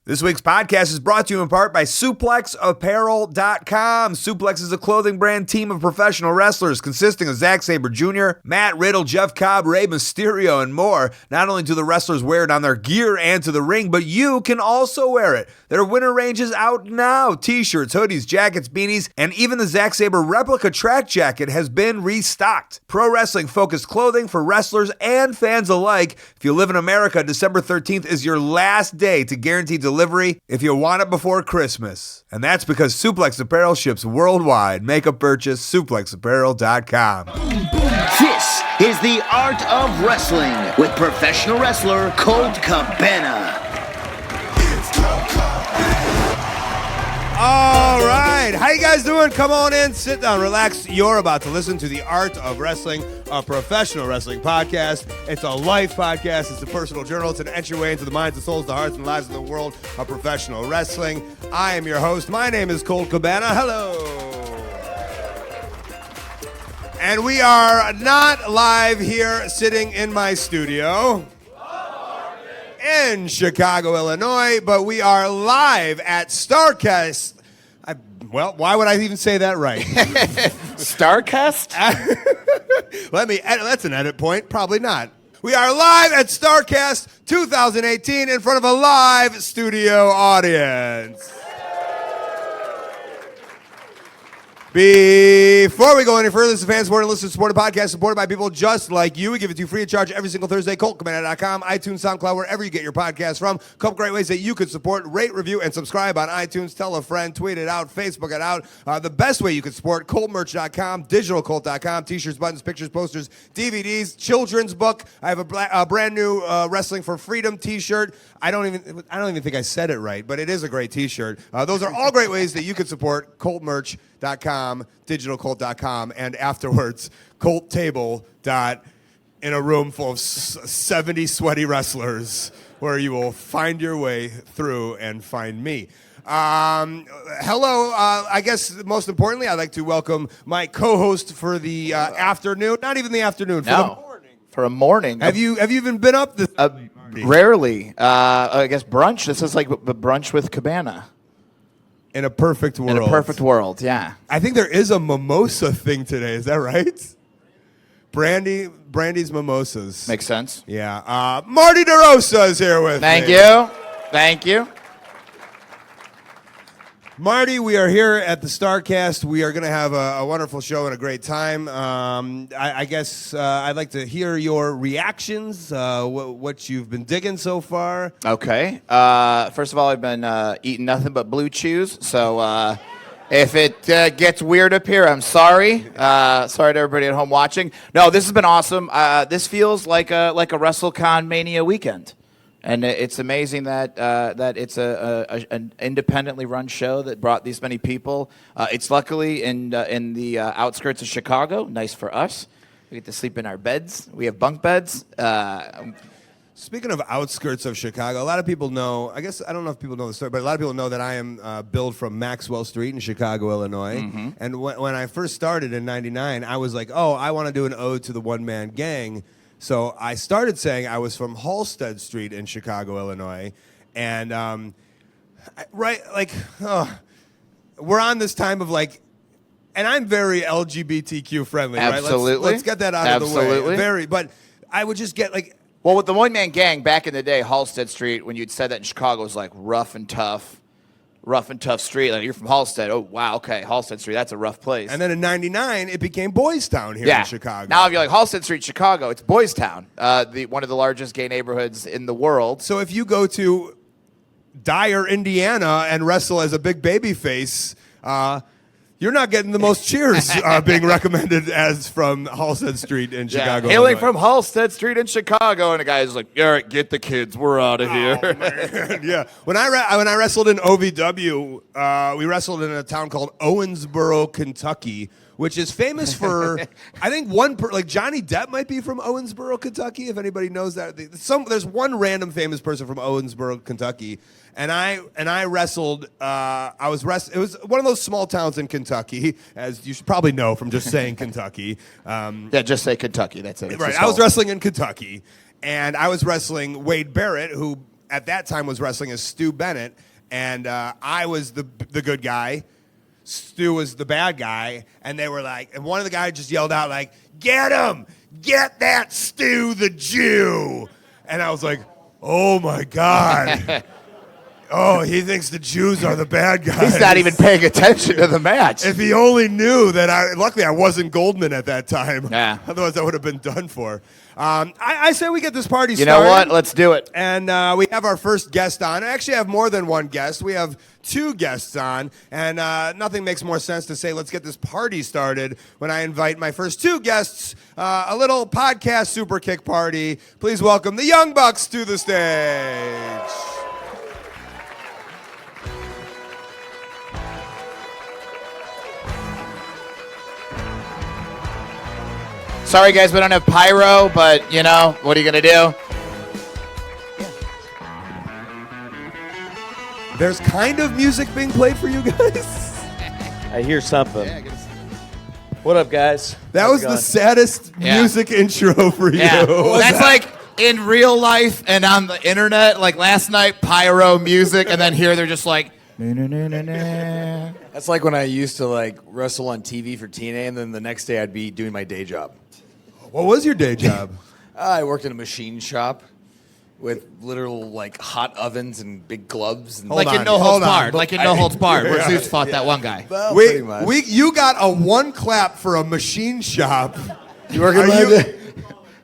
This week's podcast is brought to you in part by SuplexApparel.com. Suplex is a clothing brand team of professional wrestlers consisting of Zack Sabre Jr., Matt Riddle, Jeff Cobb, Rey Mysterio, and more. Not only do the wrestlers wear it on their gear and to the ring, but you can also wear it. Their winter range is out now. T-shirts, hoodies, jackets, beanies, and even the Zack Sabre replica track jacket has been restocked. Pro wrestling-focused clothing for wrestlers and fans alike. If you live in America, December 13th is your last day to guarantee delivery if you want it before Christmas. And that's because Suplex Apparel ships worldwide. Make a purchase, suplexapparel.com. This is the Art of Wrestling with professional wrestler Colt Cabana. All right. How you guys doing? Come on in, sit down, relax. You're about to listen to the Art of Wrestling, a professional wrestling podcast. It's a life podcast. It's a personal journal. It's an entryway into the minds, the souls, the hearts, and lives of the world of professional wrestling. I am your host. My name is Colt Cabana. Hello. And we are not live here sitting in my studio in Chicago, Illinois, but we are live at Starrcast. Well, why would I even say that right? Starrcast? That's an edit point. Probably not. We are live at Starrcast 2018 in front of a live studio audience. Before we go any further, this is a fan-supported, listener-supported podcast supported by people just like you. We give it to you free of charge every single Thursday. ColtCabana.com, iTunes, SoundCloud, wherever you get your podcasts from. A couple great ways that you could support. Rate, review, and subscribe on iTunes. Tell a friend. Tweet it out. Facebook it out. The best way you could support, ColtMerch.com, DigitalColt.com, T-shirts, buttons, pictures, posters, DVDs, children's book. I have a brand new Wrestling for Freedom T-shirt. I don't even think I said it right, but it is a great T-shirt. Those are all great ways that you could support ColtMerch.com, DigitalColt.com, and afterwards, ColtTable. In a room full of 70 sweaty wrestlers where you will find your way through and find me. Hello. I guess most importantly, I'd like to welcome my co-host for the afternoon. Not even the afternoon. For the morning. For a morning. Have you even been up this? Rarely. I guess brunch. This is like brunch with Cabana. In a perfect world. In a perfect world, yeah. I think there is a mimosa thing today. Is that right? Brandy's mimosas. Makes sense. Yeah. Marty DeRosa is here with me. Thank you. Marty, we are here at the Starrcast. We are going to have a wonderful show and a great time. I guess I'd like to hear your reactions, what you've been digging so far. Okay. First of all, I've been eating nothing but Blue Chews, so if it gets weird up here, I'm sorry. Sorry to everybody at home watching. No, this has been awesome. This feels like a WrestleCon Mania weekend. And it's amazing that it's an independently run show that brought these many people. It's luckily in the outskirts of Chicago. Nice for us. We get to sleep in our beds. We have bunk beds. Speaking of outskirts of Chicago, a lot of people know, I guess, I don't know if people know the story, but a lot of people know that I am billed from Maxwell Street in Chicago, Illinois. Mm-hmm. And when I first started in 99, I was like, I want to do an ode to the one-man gang. So I started saying I was from Halsted Street in Chicago, Illinois, and we're on this time of and I'm very LGBTQ friendly, Absolutely. Right? Let's get that out of the way. But I would just get Well, with the one man gang back in the day, Halsted Street, when you'd said that in Chicago, was like rough and tough street. Like, you're from Halsted. Oh, wow, okay, Halsted Street, that's a rough place. And then in 99, it became Boys Town here in Chicago. Now, if you're like Halsted Street, Chicago, it's Boys Town, one of the largest gay neighborhoods in the world. So if you go to Dyer, Indiana, and wrestle as a big baby face, you're not getting the most cheers being recommended as from Halsted Street in Chicago. Hailing from Halsted Street in Chicago, and the guy's like, all right, get the kids, we're out of here. Man. Yeah. When I wrestled in OVW, we wrestled in a town called Owensboro, Kentucky, which is famous for, I think Johnny Depp might be from Owensboro, Kentucky, if anybody knows that. There's one random famous person from Owensboro, Kentucky, and I wrestled. It was one of those small towns in Kentucky, as you should probably know from just saying Kentucky. Just say Kentucky. That's it. Right. I was wrestling in Kentucky, and I was wrestling Wade Barrett, who at that time was wrestling as Stu Bennett, and I was the good guy. Stu was the bad guy, and they were like, and one of the guys just yelled out like, "Get him! Get that Stu the Jew!" And I was like, "Oh my God." Oh, he thinks the Jews are the bad guys. He's not even paying attention to the match. If he only knew that luckily I wasn't Goldman at that time. Yeah. Otherwise I would have been done for. I say we get this party started. You know what? Let's do it. And we have our first guest on. I actually have more than one guest. We have 2 guests on. And nothing makes more sense to say let's get this party started when I invite my first 2 guests, a little podcast super kick party. Please welcome the Young Bucks to the stage. Sorry, guys, we don't have pyro, but, you know, what are you going to do? There's kind of music being played for you guys. I hear something. What up, guys? That was the saddest music intro for you. Yeah. That's like in real life and on the internet, like last night, pyro music, and then here they're just like, na-na-na-na-na. That's like when I used to like wrestle on TV for TNA, and then the next day I'd be doing my day job. What was your day job? I worked in a machine shop with literal like hot ovens and big gloves. And Hold like in on, No hold Holds on. Barred. Like in No Holds Barred, where Zeus fought that one guy. Well, pretty much. You got a 1 clap for a machine shop. You working Are my you- day?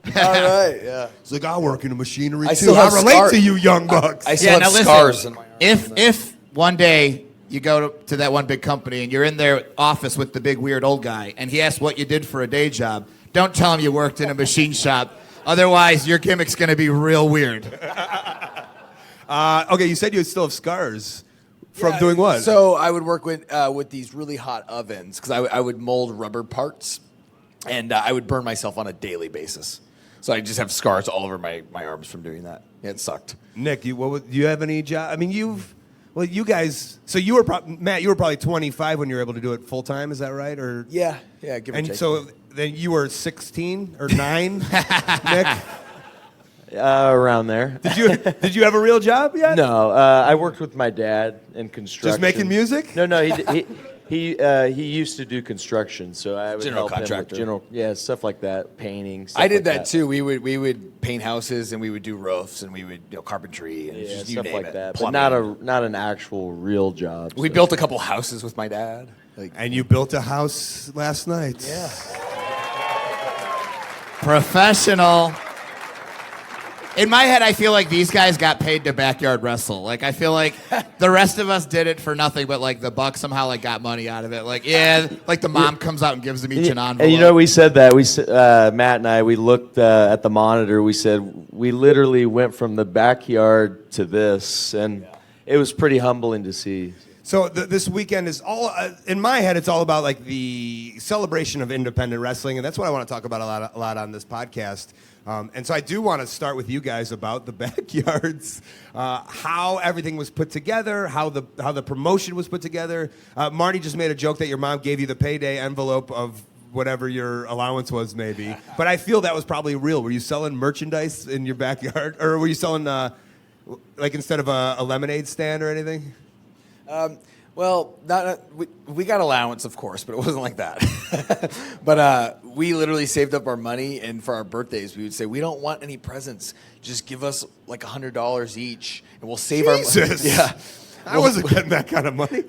All right, yeah. It's like, I work in a machinery I too. still I have relate scar- to you, Young Bucks. I still have now listen, scars in my arm. If one day you go to that one big company and you're in their office with the big weird old guy and he asks what you did for a day job, don't tell him you worked in a machine shop. Otherwise, your gimmick's going to be real weird. Okay, you said you still have scars from doing what? So I would work with these really hot ovens because I would mold rubber parts, and I would burn myself on a daily basis. So I just have scars all over my arms from doing that. Yeah, it sucked. Nick, do you have any job? I mean, you guys. So you were Matt. You were probably 25 when you were able to do it full time. Is that right? Or Yeah, give or and take. so then you were 16 or 9, Nick. Around there. Did you have a real job yet? No, I worked with my dad in construction. Just making music? No, he used to do construction, so I would General help contractor. him with stuff like that, painting. Stuff I did like that too. We would paint houses and we would do roofs and we would carpentry and Yeah, just you stuff name like it. that, but Plumbing. not an actual real job. We so. built a couple houses with my dad. And you built a house last night. Yeah. Professional. In my head, I feel like these guys got paid to backyard wrestle. Like, I feel like the rest of us did it for nothing, but like the Bucks somehow like got money out of it. Like, yeah, like the mom comes out and gives them each an envelope. And you know, we said that. Matt and I, we looked at the monitor. We said we literally went from the backyard to this, and it was pretty humbling to see. So this weekend is all in my head. It's all about like the celebration of independent wrestling, and that's what I want to talk about a lot on this podcast. And so I do want to start with you guys about the backyards, how everything was put together, how the promotion was put together. Marty just made a joke that your mom gave you the payday envelope of whatever your allowance was, maybe. But I feel that was probably real. Were you selling merchandise in your backyard, or were you selling like instead of a lemonade stand or anything? Well, we got allowance, of course, but it wasn't like that. But we literally saved up our money, and for our birthdays, we would say, we don't want any presents. Just give us like $100 each, and we'll save our money. Jesus. Yeah. I wasn't getting that kind of money.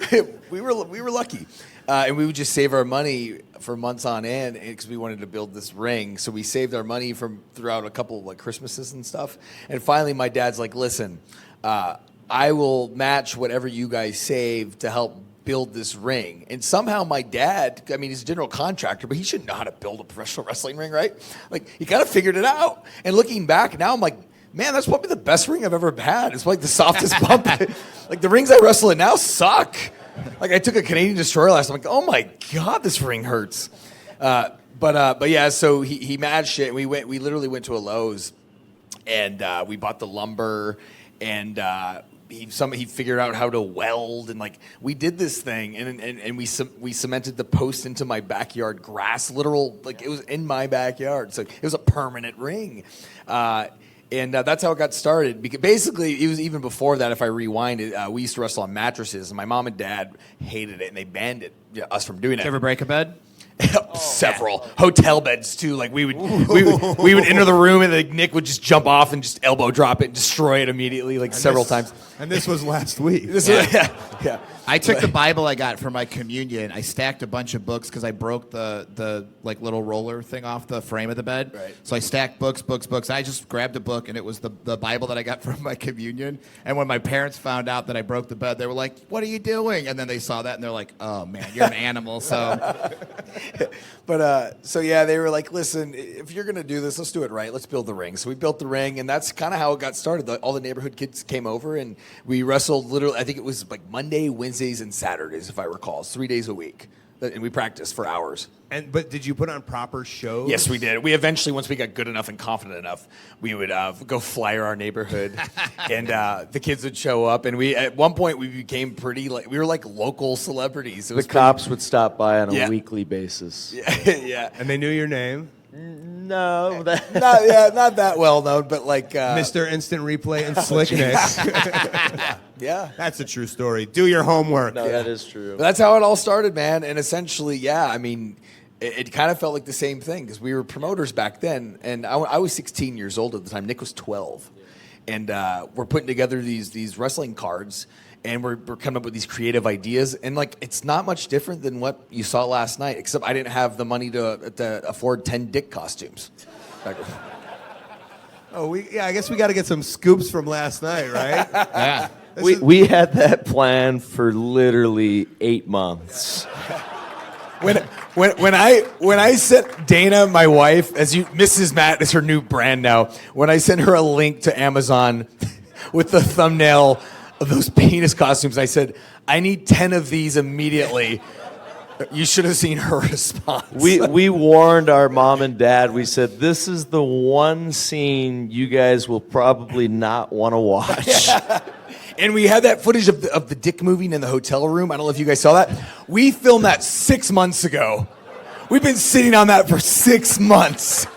we were lucky. And we would just save our money for months on end because we wanted to build this ring. So we saved our money from throughout a couple of like Christmases and stuff. And finally, my dad's like, listen, I will match whatever you guys save to help build this ring. And somehow my dad, I mean, he's a general contractor, but he should know how to build a professional wrestling ring, right? Like, he kind of figured it out. And looking back now, I'm like, man, that's probably the best ring I've ever had. It's like the softest bump. Like, the rings I wrestle in now suck. Like, I took a Canadian Destroyer last time. I'm like, oh my God, this ring hurts. But yeah, so he matched it. And we literally went to a Lowe's, and we bought the lumber, and he figured out how to weld, and like we did this thing, and we cemented the post into my backyard grass, literal, like it was in my backyard, so it was a permanent ring. And that's how it got started. Because basically, it was even before that. If I rewind it, we used to wrestle on mattresses, and my mom and dad hated it, and they banned us from doing it. Did you ever break a bed? Several hotel beds too. Like we would enter the room, and then Nick would just jump off and just elbow drop it, and destroy it immediately, like several times. And this was last week. Yeah. I took the Bible I got for my communion. I stacked a bunch of books because I broke the like little roller thing off the frame of the bed. Right. So I stacked books. I just grabbed a book, and it was the Bible that I got from my communion. And when my parents found out that I broke the bed, they were like, "What are you doing?" And then they saw that, and they're like, "Oh man, you're an animal." So, But so yeah, they were like, "Listen, if you're gonna do this, let's do it right. Let's build the ring." So we built the ring, and that's kind of how it got started. All the neighborhood kids came over, and we wrestled literally. I think it was like Monday, Wednesdays, and Saturdays, if I recall. It's 3 days a week, and we practiced for hours. But did you put on proper shows? Yes, we did. We eventually, once we got good enough and confident enough, we would go flyer our neighborhood, and the kids would show up. And at one point we became pretty we were like local celebrities. The cops would stop by on a Yeah. weekly basis. Yeah. And they knew your name? No, not that well known, but like Mr. Instant Replay and Slick Nick. yeah. That's a true story. Do your homework. no, that is true. But that's how it all started, man. And essentially, yeah, I mean, it kind of felt like the same thing because we were promoters back then, and I was 16 years old at the time. Nick was 12, and we're putting together these wrestling cards, and we're coming up with these creative ideas, and like it's not much different than what you saw last night, except I didn't have the money to afford 10 Dick costumes. I guess we got to get some scoops from last night, right? yeah. We had that plan for literally 8 months. When I sent Dana, my wife, Mrs. Matt is her new brand now. When I sent her a link to Amazon with the thumbnail of those penis costumes, I said, "I need 10 of these immediately." You should have seen her response. We warned our mom and dad. We said, this is the one scene you guys will probably not want to watch. And we had that footage of the dick moving in the hotel room. I don't know if you guys saw that. We filmed that 6 months ago. We've been sitting on that for 6 months.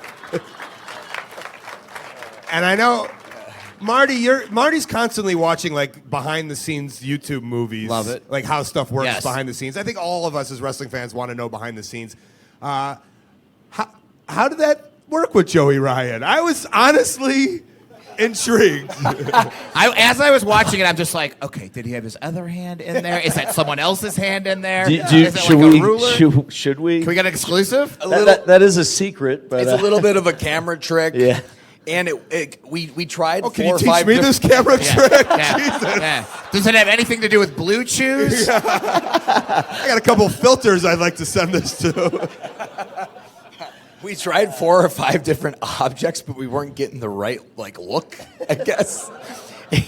And I know, Marty's constantly watching like behind the scenes YouTube movies. Love it. Like how stuff works Yes. behind the scenes. I think all of us as wrestling fans want to know behind the scenes. How did that work with Joey Ryan? I was honestly intrigued. As I was watching it, I'm just like, okay, did he have his other hand in there? Is that someone else's hand in there? Is it should like we? a ruler? Should we? Can we get an exclusive? That is a secret, but It's a little bit of a camera trick. Yeah. And we tried Can 4 you or teach 5 me this camera trick? Yeah. Jesus. Yeah. Does it have anything to do with Blue Chews? I got a couple filters I'd like to send this to. We tried 4 or 5 different objects, but we weren't getting the right look, I guess.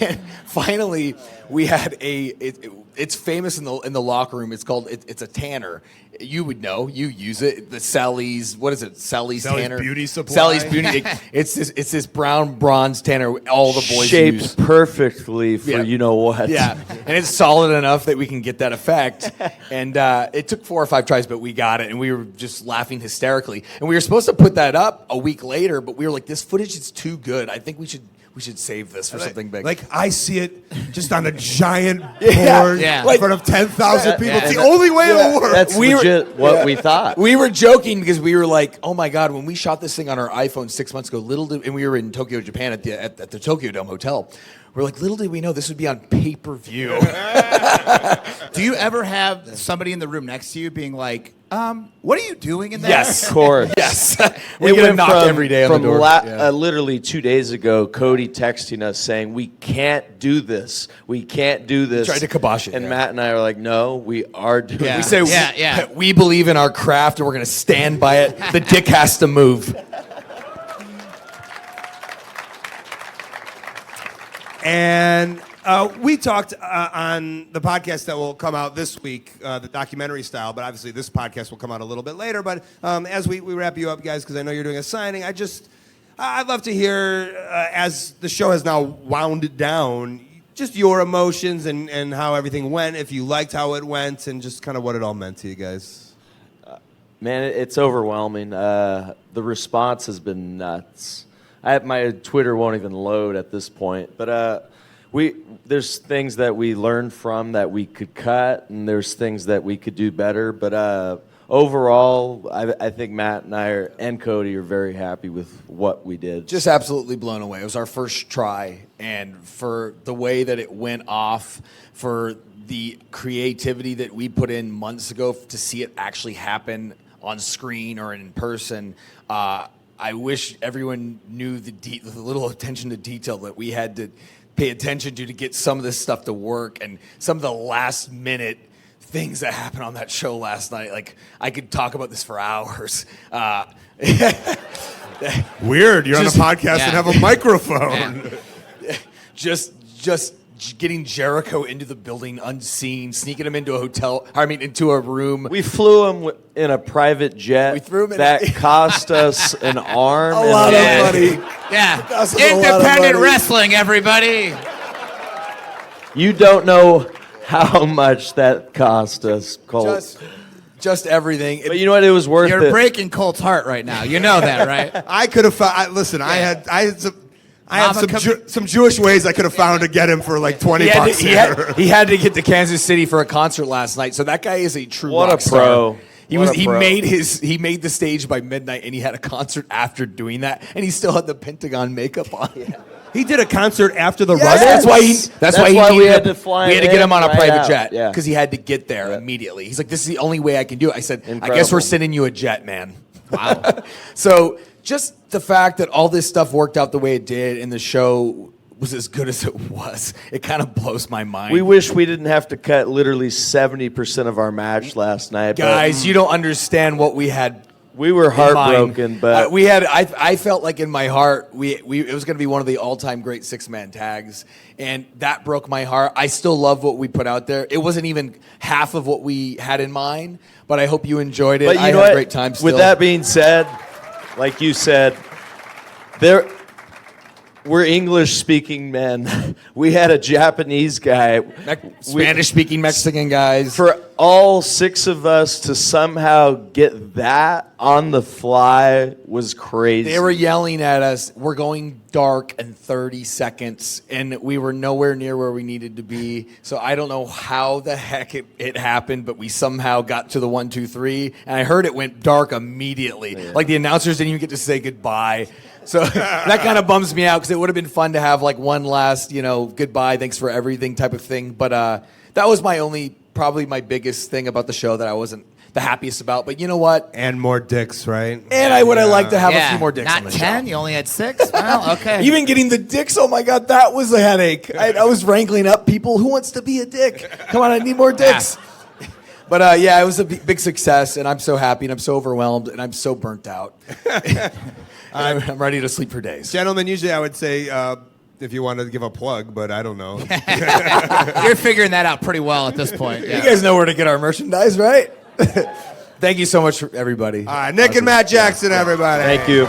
And finally, we had it's famous in the locker room. It's called it's a tanner. You would know. You use it. The Sally's Sally's tanner. Beauty Supply. Sally's Beauty. It's this brown bronze tanner. All the boys shaped use. perfectly for Yeah. you know what. Yeah, and it's solid enough that we can get that effect. And it took 4 or 5 tries, but we got it, and we were just laughing hysterically. And we were supposed to put that up a week later, but we were like, this footage is too good. I think we should save this for something big. Like I see it just on a giant Yeah. board Yeah. in front of 10,000 people. It's the Yeah. only way it'll work. That's legit what we thought. We were joking because we were like, "Oh my God!" When we shot this thing on our iPhone 6 months ago, and we were in Tokyo, Japan, at the Tokyo Dome Hotel. We're like, little did we know this would be on pay-per-view. Do you ever have somebody in the room next to you being like, what are you doing in there? Yes, Of course. yes. It We get went knocked every day on the door. Literally 2 days ago, Cody texting us saying, we can't do this. We can't do this. Tried to kibosh it, And yeah. Matt and I are like, no, we are doing Yeah. We it. say, Yeah. we believe in our craft and we're going to stand by it. The dick has to move. And we talked on the podcast that will come out this week, the documentary style, but obviously this podcast will come out a little bit later. But as we wrap you up, guys, because I know you're doing a signing, I'd love to hear, as the show has now wound down, just your emotions and how everything went, if you liked how it went, and just kind of what it all meant to you guys. Man, it's overwhelming. The response has been nuts. my Twitter won't even load at this point. But there's things that we learned from that we could cut, and there's things that we could do better. But overall, I think Matt and and Cody are very happy with what we did. Just absolutely blown away. It was our first try, and for the way that it went off, for the creativity that we put in months ago to see it actually happen on screen or in person, I wish everyone knew the little attention to detail that we had to pay attention to get some of this stuff to work, and some of the last minute things that happened on that show last night. Like, I could talk about this for hours. Weird. You're on a podcast and have a microphone. Just getting Jericho into the building unseen, sneaking him into into a room. We flew him in a private jet. We threw him in that cost us an arm. A lot of money. Yeah. Cost us a lot of Independent money. wrestling, everybody. You don't know how much that cost us, Colt. Just everything. But you know what? It was worth You're it. breaking Colt's heart right now. You know that, right? I could have found. Listen, I had some Jewish ways I could have found to get him for like $20 there. He had to get to Kansas City for a concert last night. So that guy is a true What rock a pro. star. He made the stage by midnight, and he had a concert after doing that, and he still had the Pentagon makeup on. Yeah. He did a concert after the Yes. run. That's why he we needed had to fly. We had to get him on a right private out. jet Yeah. because he had to get there immediately. He's like, "This is the only way I can do it." I said, "I Incredible. guess we're sending you a jet, man." Wow. So just the fact that all this stuff worked out the way it did, and the show was as good as it was, it kind of blows my mind. We wish we didn't have to cut literally 70% of our match last night. Guys, you don't understand what we had. We were heartbroken, but we had. I felt like in my heart, it was going to be one of the all-time great six-man tags, and that broke my heart. I still love what we put out there. It wasn't even half of what we had in mind, but I hope you enjoyed it. But you I know had what? a great time. Still. With that being said, like you said, we're English-speaking men. We had a Japanese guy. Spanish-speaking Mexican guys. For all six of us to somehow get that on the fly was crazy. They were yelling at us, "We're going dark in 30 seconds," and we were nowhere near where we needed to be. So I don't know how the heck it happened, but we somehow got to the 1, 2, 3, and I heard it went dark immediately. Yeah. Like the announcers didn't even get to say goodbye. So that kind of bums me out because it would have been fun to have like one last, goodbye, thanks for everything type of thing. But that was probably my biggest thing about the show that I wasn't the happiest about. But you know what? And more dicks, right? And I would have liked to have a few more dicks on the Not 10, show. you only had 6? Well, okay. Even getting the dicks, oh my God, that was a headache. I was wrangling up people. Who wants to be a dick? Come on, I need more dicks. But it was a big success, and I'm so happy, and I'm so overwhelmed, and I'm so burnt out. I'm ready to sleep for days. Gentlemen, usually I would say if you wanted to give a plug, but I don't know. You're figuring that out pretty well at this point. Yeah. You guys know where to get our merchandise, right? Thank you so much, everybody. All right, Nick and Matt Jackson, everybody. Thank you.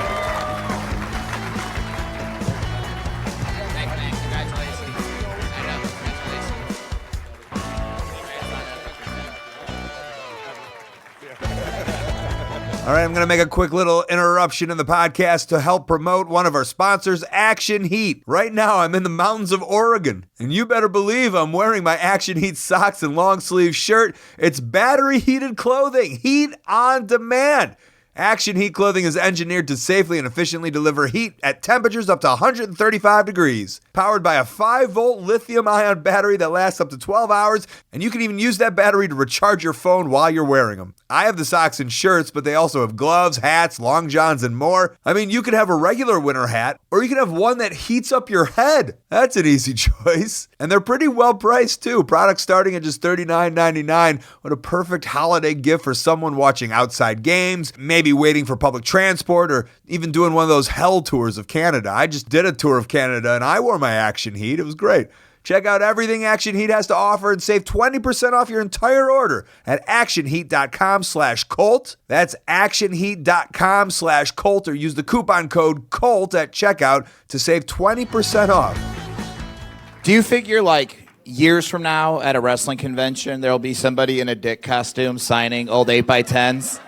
All right, I'm going to make a quick little interruption in the podcast to help promote one of our sponsors, Action Heat. Right now, I'm in the mountains of Oregon, and you better believe I'm wearing my Action Heat socks and long sleeve shirt. It's battery heated clothing, heat on demand. Action Heat clothing is engineered to safely and efficiently deliver heat at temperatures up to 135 degrees. Powered by a 5-volt lithium-ion battery that lasts up to 12 hours, and you can even use that battery to recharge your phone while you're wearing them. I have the socks and shirts, but they also have gloves, hats, long johns, and more. I mean, you could have a regular winter hat, or you can have one that heats up your head. That's an easy choice. And they're pretty well priced, too. Products starting at just $39.99. What a perfect holiday gift for someone watching outside games, maybe waiting for public transport, or even doing one of those hell tours of Canada. I just did a tour of Canada, and I wore my Action Heat. It was great. Check out everything Action Heat has to offer and save 20% off your entire order at actionheat.com/Colt. That's actionheat.com/Colt, or use the coupon code COLT at checkout to save 20% off. Do you figure, like, years from now at a wrestling convention, there'll be somebody in a dick costume signing old 8x10s?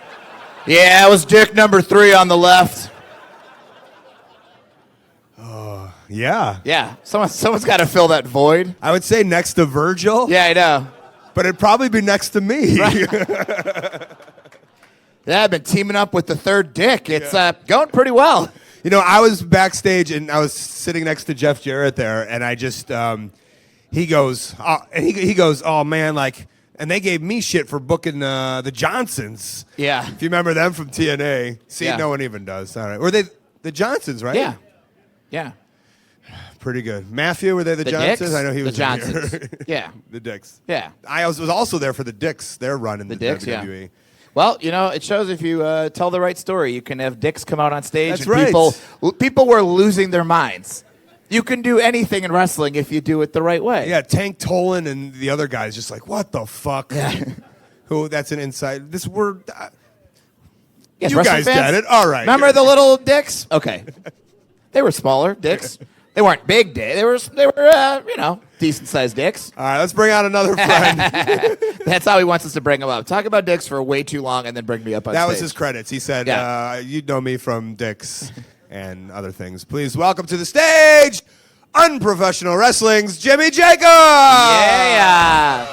Yeah, it was dick number 3 on the left. Yeah. Yeah, someone's got to fill that void. I would say next to Virgil. Yeah, I know. But it'd probably be next to me. Yeah, I've been teaming up with the third Dick. It's going pretty well. You know, I was backstage and I was sitting next to Jeff Jarrett there, and I just he goes, oh man, like, and they gave me shit for booking the Johnsons. Yeah. If you remember them from TNA. See, Yeah. no one even does. All right. Were they the Johnsons, right? Yeah. Yeah. Pretty good. Matthew, were they the Johnsons? Dicks? I know he was the in Johnsons. here. Yeah. The Dicks. Yeah. I was also there for the Dicks. Their run in the Dicks, WWE. yeah. Well, you know, it shows if you tell the right story, you can have dicks come out on stage. That's and right. People were losing their minds. You can do anything in wrestling if you do it the right way. Yeah, Tank Tolan and the other guys just like, what the fuck? Yeah. Who? That's an inside. This word. Yes, You wrestling guys fans? get it. All right. Remember the little dicks? Okay. They were smaller dicks. They weren't big dicks. They were decent sized dicks. All right, let's bring out another friend. That's how he wants us to bring him up. Talk about dicks for way too long and then bring me up on That stage. was his credits. He said, Yeah. you know me from Dicks and other things. Please welcome to the stage, Unprofessional Wrestling's Jimmy Jacob. Yeah.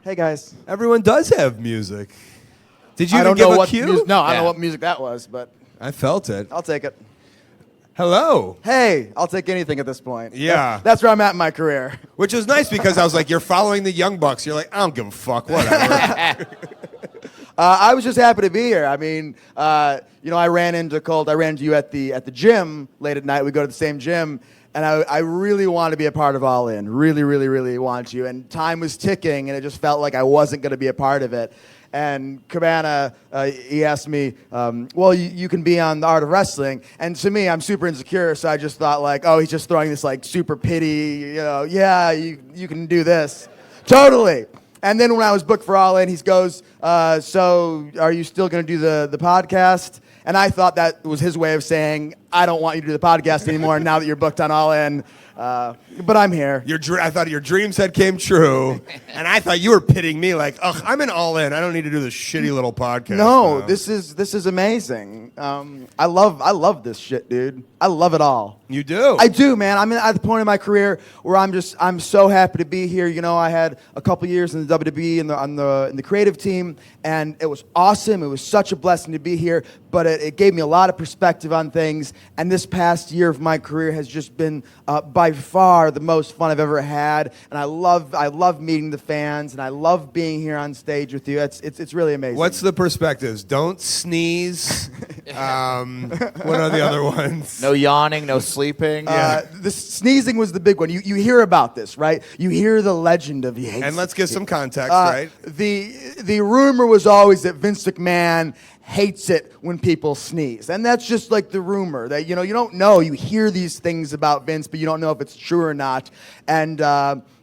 Hey guys. Everyone does have music. Did you I even don't give know a what cue? I don't Yeah. know what music that was, but I felt it. I'll take it. Hello. Hey, I'll take anything at this point. Yeah. That's where I'm at in my career. Which was nice because I was like, you're following the Young Bucks. You're like, I don't give a fuck, whatever. I was just happy to be here. I mean, I ran into Colt. I ran into you at the gym late at night. We go to the same gym, and I really wanted to be a part of All In. Really, really, really want to. And time was ticking, and it just felt like I wasn't going to be a part of it. And Cabana, he asked me, you can be on the Art of Wrestling. And to me, I'm super insecure, so I just thought like, oh, he's just throwing this like super pity, you can do this. Totally. And then when I was booked for All In, he goes, so are you still going to do the podcast? And I thought that was his way of saying, I don't want you to do the podcast anymore now that you're booked on All In. But I'm here. I thought your dreams had came true, and I thought you were pitting me like, ugh, I'm in All In. I don't need to do this shitty little podcast. No, now. this is amazing. I love this shit, dude. I love it all. You do. I do, man. I'm at the point in my career where I'm so happy to be here. You know, I had a couple years in the WWE in the creative team, and it was awesome. It was such a blessing to be here, but it gave me a lot of perspective on things. And this past year of my career has just been by far the most fun I've ever had. And I love meeting the fans, and I love being here on stage with you. It's really amazing. What's the perspectives? Don't sneeze. What are the other ones? No yawning, no sleeping. The sneezing was the big one. You hear about this, right? You hear the legend of the And let's give some context, right? The rumor was always that Vince McMahon hates it when people sneeze. And that's just like the rumor that, you don't know. You hear these things about Vince, but you don't know if it's true or not. And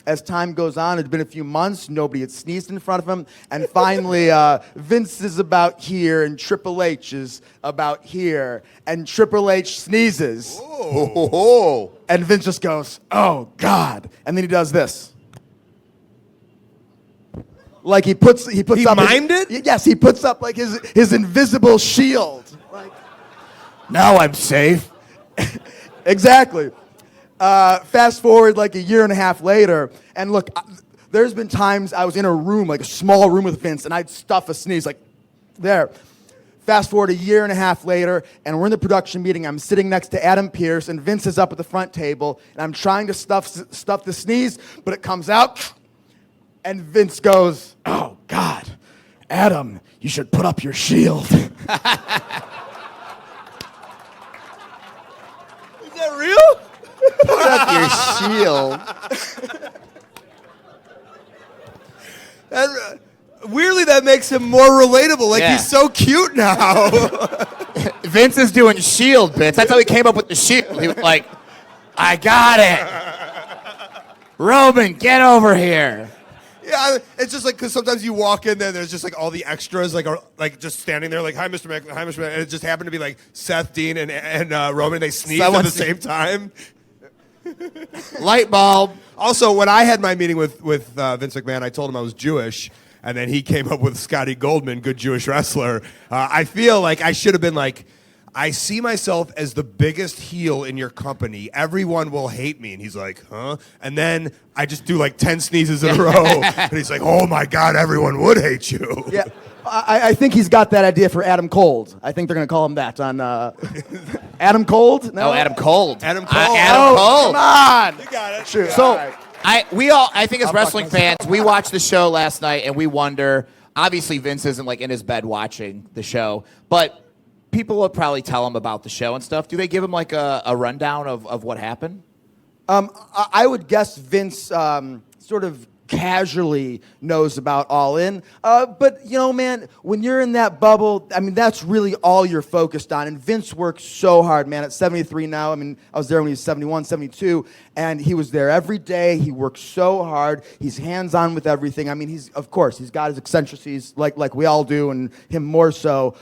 as time goes on, it's been a few months, nobody had sneezed in front of him. And finally, Vince is about here and Triple H is about here. And Triple H sneezes. Oh. And Vince just goes, oh, God. And then he does this. Like he puts up mimed it? Yes, he puts up like his invisible shield. Like, Now I'm safe. exactly. Fast forward like a year and a half later, and look, there's been times I was in a room, like a small room with Vince, and I'd stuff a sneeze like there. Fast forward a year and a half later, and we're in the production meeting. I'm sitting next to Adam Pearce, and Vince is up at the front table, and I'm trying to stuff the sneeze, but it comes out. And Vince goes, oh, God, Adam, you should put up your shield. Is that real? Put up your shield. Weirdly, that makes him more relatable. Like, Yeah. he's so cute now. Vince is doing shield bits. That's how he came up with the shield. He was like, I got it. Roman, get over here. Yeah, it's just like, because sometimes you walk in there, and there's just like all the extras, like are like just standing there, like, hi, Mr. Mac, hi, Mr. Mac. And it just happened to be like Seth, Dean, and Roman. They sneezed at the same time. Light bulb. Also, when I had my meeting with Vince McMahon, I told him I was Jewish. and then he came up with Scotty Goldman, good Jewish wrestler. I feel like I should have been like, I see myself as the biggest heel in your company. Everyone will hate me. And he's like, huh? And then I just do like 10 sneezes in a row. And he's like, oh my God, everyone would hate you. Yeah. I think he's got that idea for Adam Cold. I think they're going to call him that on Adam Cold? No, Oh, Adam Cold. Adam Cole. Adam Cole. Come on. You got it. Shoot. So All right. I think as wrestling fans, we watched the show last night and we wonder. Obviously, Vince isn't like in his bed watching the show, but people will probably tell him about the show and stuff. Do they give him like a rundown of what happened? I would guess Vince sort of casually knows about All In. But, you know, man, when you're in that bubble, I mean, that's really all you're focused on. And Vince works so hard, man. At 73 now, I mean, I was there when he was 71, 72, and he was there every day. He works so hard. He's hands-on with everything. I mean, he's got his eccentricities like we all do, and him more so,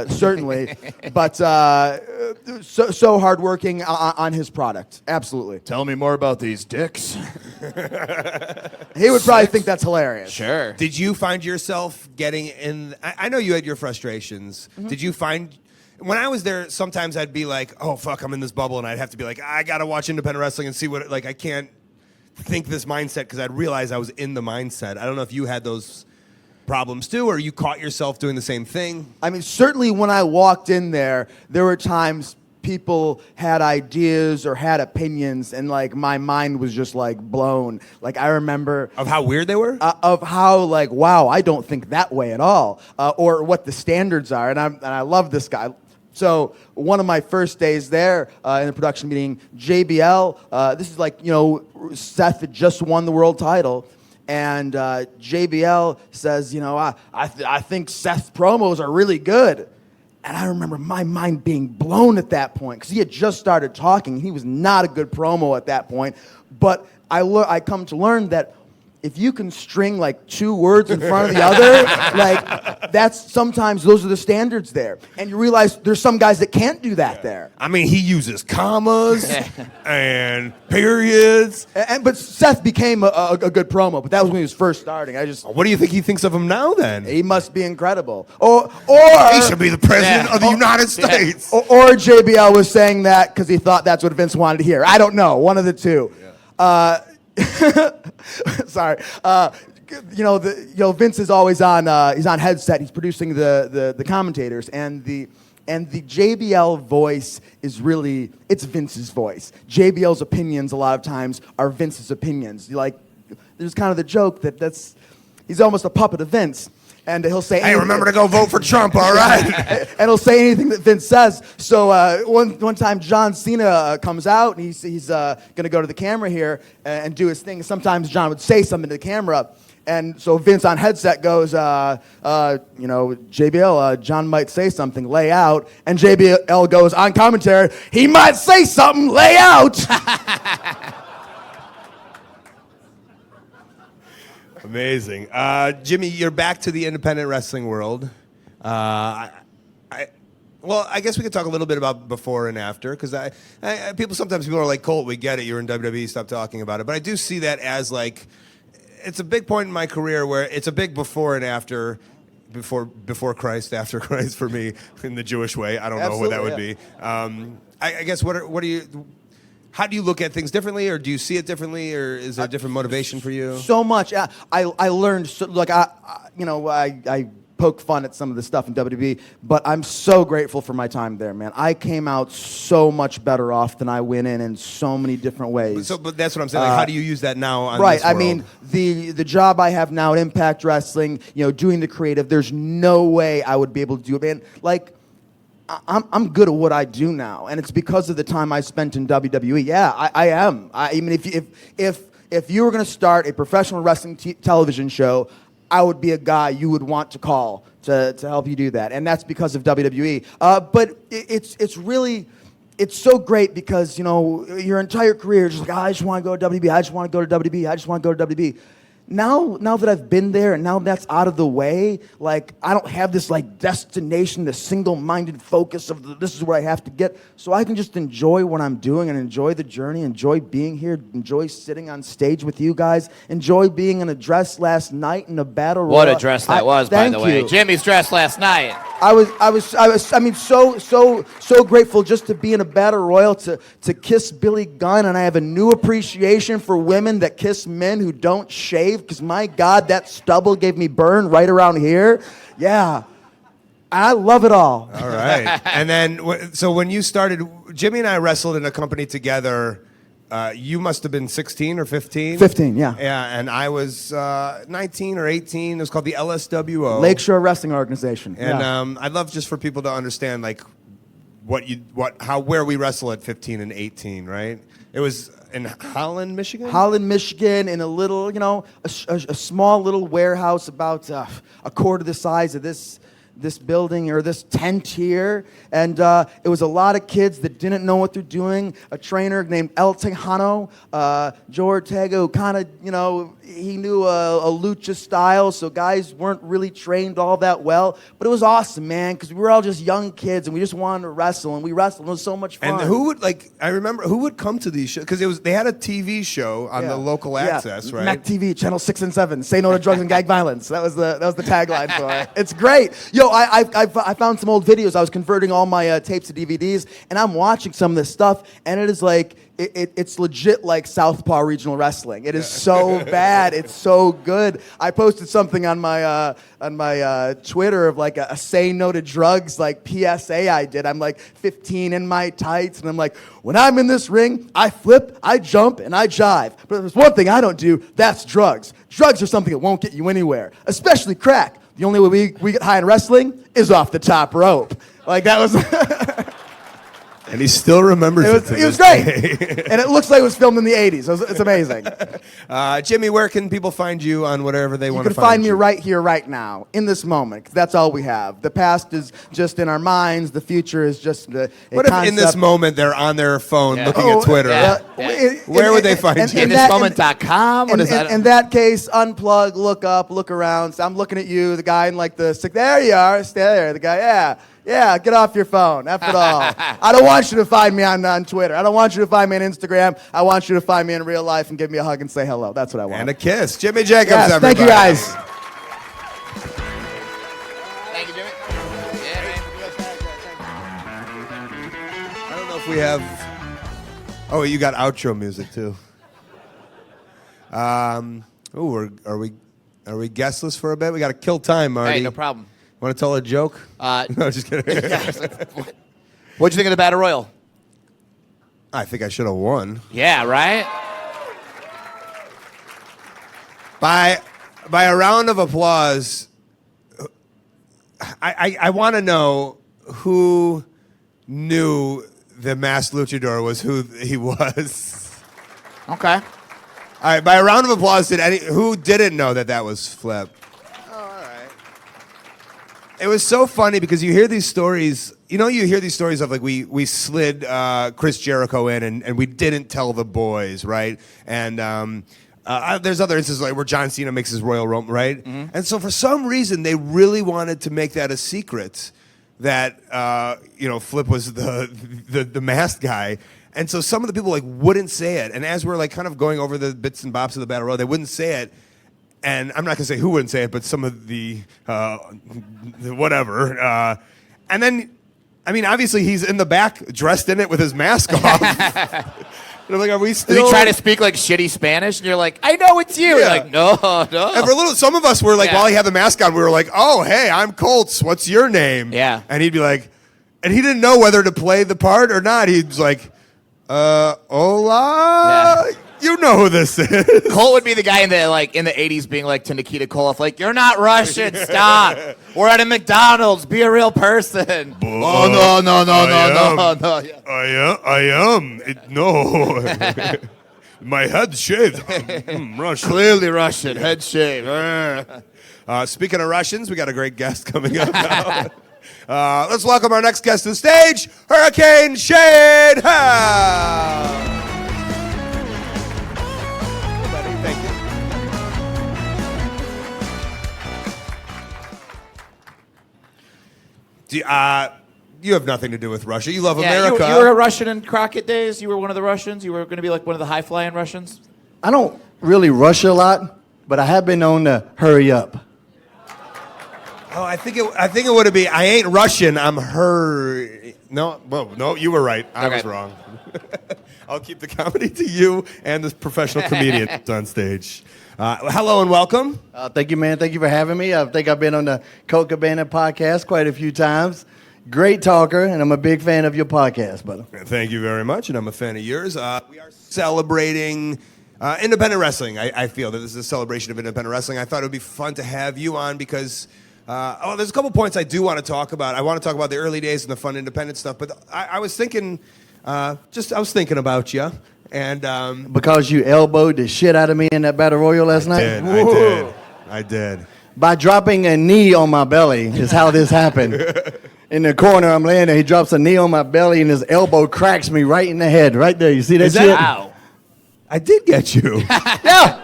certainly. But so hardworking on his product. Absolutely. Tell me more about these dicks. He would probably think that's hilarious. Sure. Did you find yourself getting in? I know you had your frustrations. Mm-hmm. Did you find, when I was there, sometimes I'd be like, oh, fuck, I'm in this bubble, and I'd have to be like, I got to watch independent wrestling and see what, like, I can't think this mindset because I'd realize I was in the mindset. I don't know if you had those problems too, or you caught yourself doing the same thing. I mean, certainly when I walked in there were times people had ideas or had opinions, and like my mind was just like blown. Like I remember Of how weird they were? of how like, wow, I don't think that way at all, or what the standards are. And I love this guy. So one of my first days there in the production meeting, JBL, this is like, you know, Seth had just won the world title. And JBL says, you know, I think Seth's promos are really good. And I remember my mind being blown at that point because he had just started talking. He was not a good promo at that point. But I come to learn that if you can string like two words in front of the other, like that's sometimes those are the standards there. And you realize there's some guys that can't do that there. I mean, he uses commas and periods. But Seth became a good promo, but that was when he was first starting. What do you think he thinks of him now, then? He must be incredible. Or He should be the president of the United States. Or JBL was saying that because he thought that's what Vince wanted to hear. I don't know. One of the two. Sorry. Vince is always on. He's on headset. He's producing the commentators, and the JBL voice is really it's Vince's voice. JBL's opinions a lot of times are Vince's opinions. There's kind of the joke he's almost a puppet of Vince. And he'll say, Hey, remember to go vote for Trump, all right? and he'll say anything that Vince says. So one time John Cena comes out, and he's going to go to the camera here and do his thing. Sometimes John would say something to the camera. And so Vince on headset goes, JBL, John might say something, lay out. And JBL goes on commentary, he might say something, lay out. Amazing. Jimmy, you're back to the independent wrestling world. I guess we could talk a little bit about before and after, because sometimes people are like, Colt, we get it, you're in WWE, stop talking about it. But I do see that as like, it's a big point in my career where it's a big before and after, before Christ, after Christ for me, in the Jewish way. I don't know what that would be. I guess what are you... How do you look at things differently, or do you see it differently, or is there a different motivation for you? So much. I learned, I poke fun at some of the stuff in WWE, but I'm so grateful for my time there, man. I came out so much better off than I went in so many different ways. But that's what I'm saying. Like, how do you use that now on right. this world? I mean, the job I have now at Impact Wrestling, doing the creative, there's no way I would be able to do it, man. Like, I'm good at what I do now, and it's because of the time I spent in WWE. Yeah, I am. I mean, if you were going to start a professional wrestling television show, I would be a guy you would want to call to help you do that, and that's because of WWE. But it's really so great because your entire career is just like, I just want to go to WB. I just want to go to WB. I just want to go to WB. now that I've been there and now that's out of the way, like I don't have this like destination, this single-minded focus of this is where I have to get. So I can just enjoy what I'm doing and enjoy the journey, enjoy being here, enjoy sitting on stage with you guys, enjoy being in a dress last night in a battle royal. What a dress that was, by the way. you. Jimmy's dress last night. I mean, so grateful just to be in a battle royal, to kiss Billy Gunn, and I have a new appreciation for women that kiss men who don't shave, because my God, that stubble gave me burn right around here. Yeah, I love it all. All right. And then, so when you started, Jimmy and I wrestled in a company together. You must have been 16 or 15? 15, yeah. Yeah, and I was 19 or 18. It was called the LSWO. Lakeshore Wrestling Organization. And yeah. I'd love just for people to understand, like, where we wrestle at 15 and 18, right? It was in Holland, Michigan? Holland, Michigan, in a little, a small little warehouse about a quarter the size of this building or this tent here, and it was a lot of kids that didn't know what they're doing. A trainer named El Tejano, Joe Ortega, who kind of, he knew a lucha style, so guys weren't really trained all that well. But it was awesome, man, because we were all just young kids and we just wanted to wrestle, and we wrestled. It was so much fun. And I remember who would come to these shows, because they had a TV show on the local access, right? Mac TV, channel 6 and 7. Say no to drugs and gag violence. That was the tagline for it. It's great. Yo, I found some old videos. I was converting all my tapes to DVDs, and I'm watching some of this stuff, and it is like, it's legit like Southpaw Regional Wrestling. It is so bad. It's so good. I posted something on my Twitter of like a say no to drugs like PSA I did. I'm like 15 in my tights, and I'm like, when I'm in this ring, I flip, I jump, and I jive. But there's one thing I don't do. That's drugs. Drugs are something that won't get you anywhere, especially crack. The only way we get high in wrestling is off the top rope. Like that was. And he still remembers it. It was great. And it looks like it was filmed in the 80s. It's amazing. Jimmy, where can people find you on whatever they want to find you? You can find me right here, right now, in this moment, 'cause that's all we have. The past is just in our minds. The future is just a What if in this moment they're on their phone looking at Twitter? Where would they find you? In thismoment.com? In that case, unplug, look up, look around. So I'm looking at you, the guy in like the sixth. There you are. Stay there. The guy, yeah, get off your phone. F it all. I don't want you to find me on Twitter. I don't want you to find me on Instagram. I want you to find me in real life and give me a hug and say hello. That's what I want. And a kiss. Jimmy Jacobs, yes, everybody. thank you, guys. Thank you, Jimmy. I don't know if we have... Oh, you got outro music, too. Are we guestless for a bit? We got to kill time, Marty. Hey, no problem. Want to tell a joke? No, just kidding. What'd you think of the Battle Royal? I think I should have won. Yeah, right? By a round of applause, I want to know who knew the masked luchador was who he was. Okay. All right, by a round of applause, who didn't know that was Flip? It was so funny because you hear these stories, you hear these stories of like we slid Chris Jericho in and we didn't tell the boys, right? And there's other instances like where John Cena makes his Royal Rumble, right? Mm-hmm. And so for some reason they really wanted to make that a secret that Flip was the masked guy. And so some of the people like wouldn't say it. And as we're like kind of going over the bits and bops of the Battle Royal, they wouldn't say it. And I'm not going to say who wouldn't say it, but some of the whatever. And then, I mean, obviously he's in the back dressed in it with his mask off. And I'm like, are we still... Did he try to speak like shitty Spanish? And you're like, I know it's you. Yeah. You're like, no. And for some of us were like, while he had the mask on, we were like, oh, hey, I'm Colts. What's your name? Yeah. And he'd be like, and he didn't know whether to play the part or not. He's like, hola? Yeah. You know who this is. Colt would be the guy in the 80s being like to Nikita Koloff, like, you're not Russian, stop. We're at a McDonald's, be a real person. Oh, no. Yeah. I am. No. My head shaved. Russian. Clearly Russian, head shave. Speaking of Russians, we got a great guest coming up now. Let's welcome our next guest to the stage, Hurricane Shade Helms. You have nothing to do with Russia. You love Yeah, America. you were a Russian in Crockett days. You were one of the Russians. You were going to be like one of the high-flying Russians. I don't really rush a lot, but I have been known to hurry up. Oh, I think it would be. I ain't Russian. I'm her. No, well, no, you were right. I was wrong. I'll keep the comedy to you and the professional comedian on stage. Hello and welcome. Thank you, man. Thank you for having me. I think I've been on the Colt Cabana podcast quite a few times. Great talker, and I'm a big fan of your podcast, brother. Thank you very much, and I'm a fan of yours. We are celebrating independent wrestling. I feel that this is a celebration of independent wrestling. I thought it would be fun to have you on because there's a couple points I do want to talk about. I want to talk about the early days and the fun independent stuff, but I was thinking, I was thinking about you, and Because you elbowed the shit out of me in that battle royal last night? I did. By dropping a knee on my belly is how this happened. In the corner, I'm laying there. He drops a knee on my belly, and his elbow cracks me right in the head. Right there. You see that shit? Wow. I did get you. Yeah.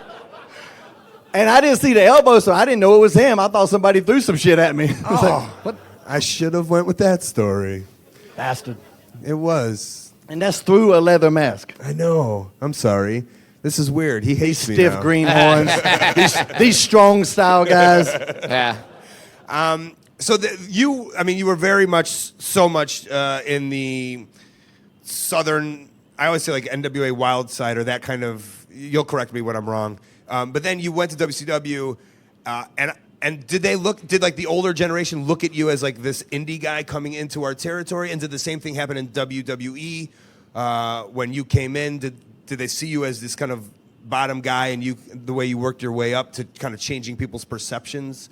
And I didn't see the elbow, so I didn't know it was him. I thought somebody threw some shit at me. I was like, what? I should have went with that story. Bastard. It was. And that's through a leather mask. I know. I'm sorry. This is weird. He hates me Stiff now. greenhorns. these strong style guys. Yeah. So you were very much, so much in the southern, I always say like NWA Wild Side or that kind of, you'll correct me when I'm wrong. But then you went to WCW, and did like the older generation look at you as like this indie guy coming into our territory? And did the same thing happen in WWE when you came in? Did they see you as this kind of bottom guy and the way you worked your way up to kind of changing people's perceptions?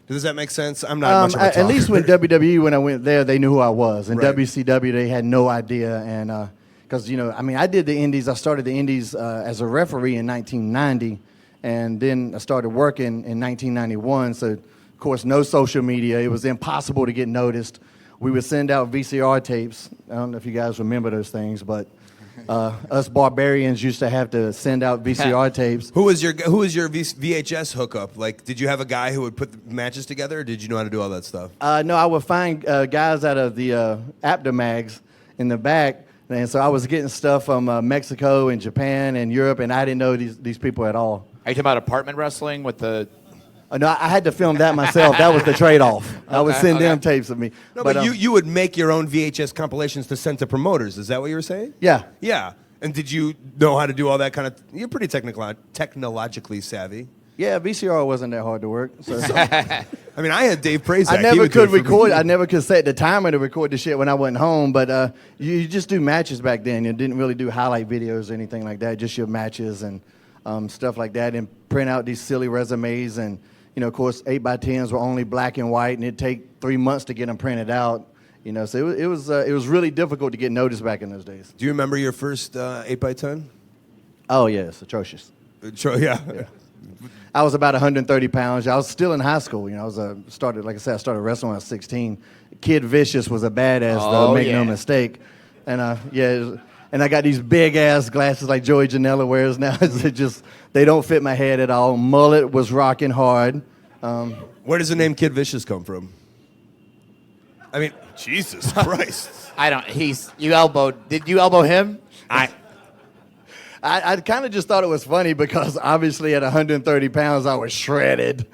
Does that make sense? I'm not much of a talker. At least when WWE, when I went there, they knew who I was. In Right. WCW, they had no idea. And because, I did the indies. I started the indies as a referee in 1990. And then I started working in 1991. So, of course, no social media. It was impossible to get noticed. We would send out VCR tapes. I don't know if you guys remember those things, but us barbarians used to have to send out VCR tapes. Who was your VHS hookup? Like, did you have a guy who would put the matches together, or did you know how to do all that stuff? No, I would find guys out of the Aptomags in the back, and so I was getting stuff from Mexico and Japan and Europe, and I didn't know these people at all. Are you talking about apartment wrestling with the... No, I had to film that myself. That was the trade-off. I would send them tapes of me. No, but you would make your own VHS compilations to send to promoters. Is that what you were saying? Yeah. Yeah. And did you know how to do all that kind of... You're pretty technologically savvy. Yeah, VCR wasn't that hard to work. So. I mean, I had Dave Prazak. I He never would do could it for me. record. I never could set the timer to record the shit when I wasn't home. But you just do matches back then. You didn't really do highlight videos or anything like that. Just your matches and stuff like that, and print out these silly resumes. And of course, 8x10s were only black and white, and it'd take 3 months to get them printed out. So it was really difficult to get noticed back in those days. Do you remember your first 8x10? Oh yeah, it's atrocious. Yeah. I was about 130 pounds. I was still in high school. I started wrestling when I was 16. Kid Vicious was a badass, though, make no mistake. And and I got these big ass glasses like Joey Janela wears now. They don't fit my head at all. Mullet was rocking hard. Where does the name Kid Vicious come from? I mean, Jesus Christ. Did you elbow him? I kind of just thought it was funny because obviously at 130 pounds I was shredded,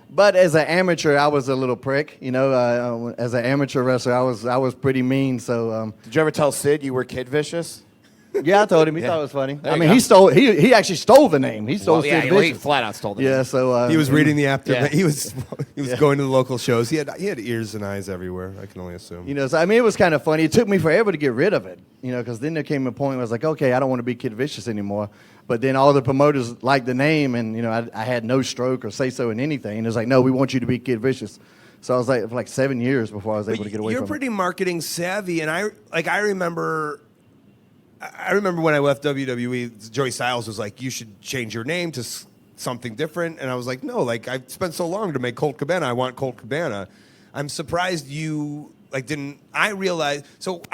but as an amateur I was a little prick, as an amateur wrestler I was pretty mean. So Did you ever tell Sid you were Kid Vicious? yeah, I told him. He thought it was funny. There I you mean, go. he actually stole the name. He stole Sid he Vicious. flat out stole the Yeah, name. so He was reading the after. Yeah. He was going to the local shows. He had ears and eyes everywhere. I can only assume. So I mean, it was kind of funny. It took me forever to get rid of it, because then there came a point where I was like, okay, I don't want to be Kid Vicious anymore. But then all the promoters liked the name, and I had no stroke or say so in anything. And it was like, no, we want you to be Kid Vicious. So I was like, for like 7 years before I was able to get away from it. You're pretty marketing savvy, and I remember when I left WWE, Joey Styles was like, you should change your name to something different. And I was like, no, like I've spent so long to make Colt Cabana. I want Colt Cabana. I'm surprised you didn't. I realized like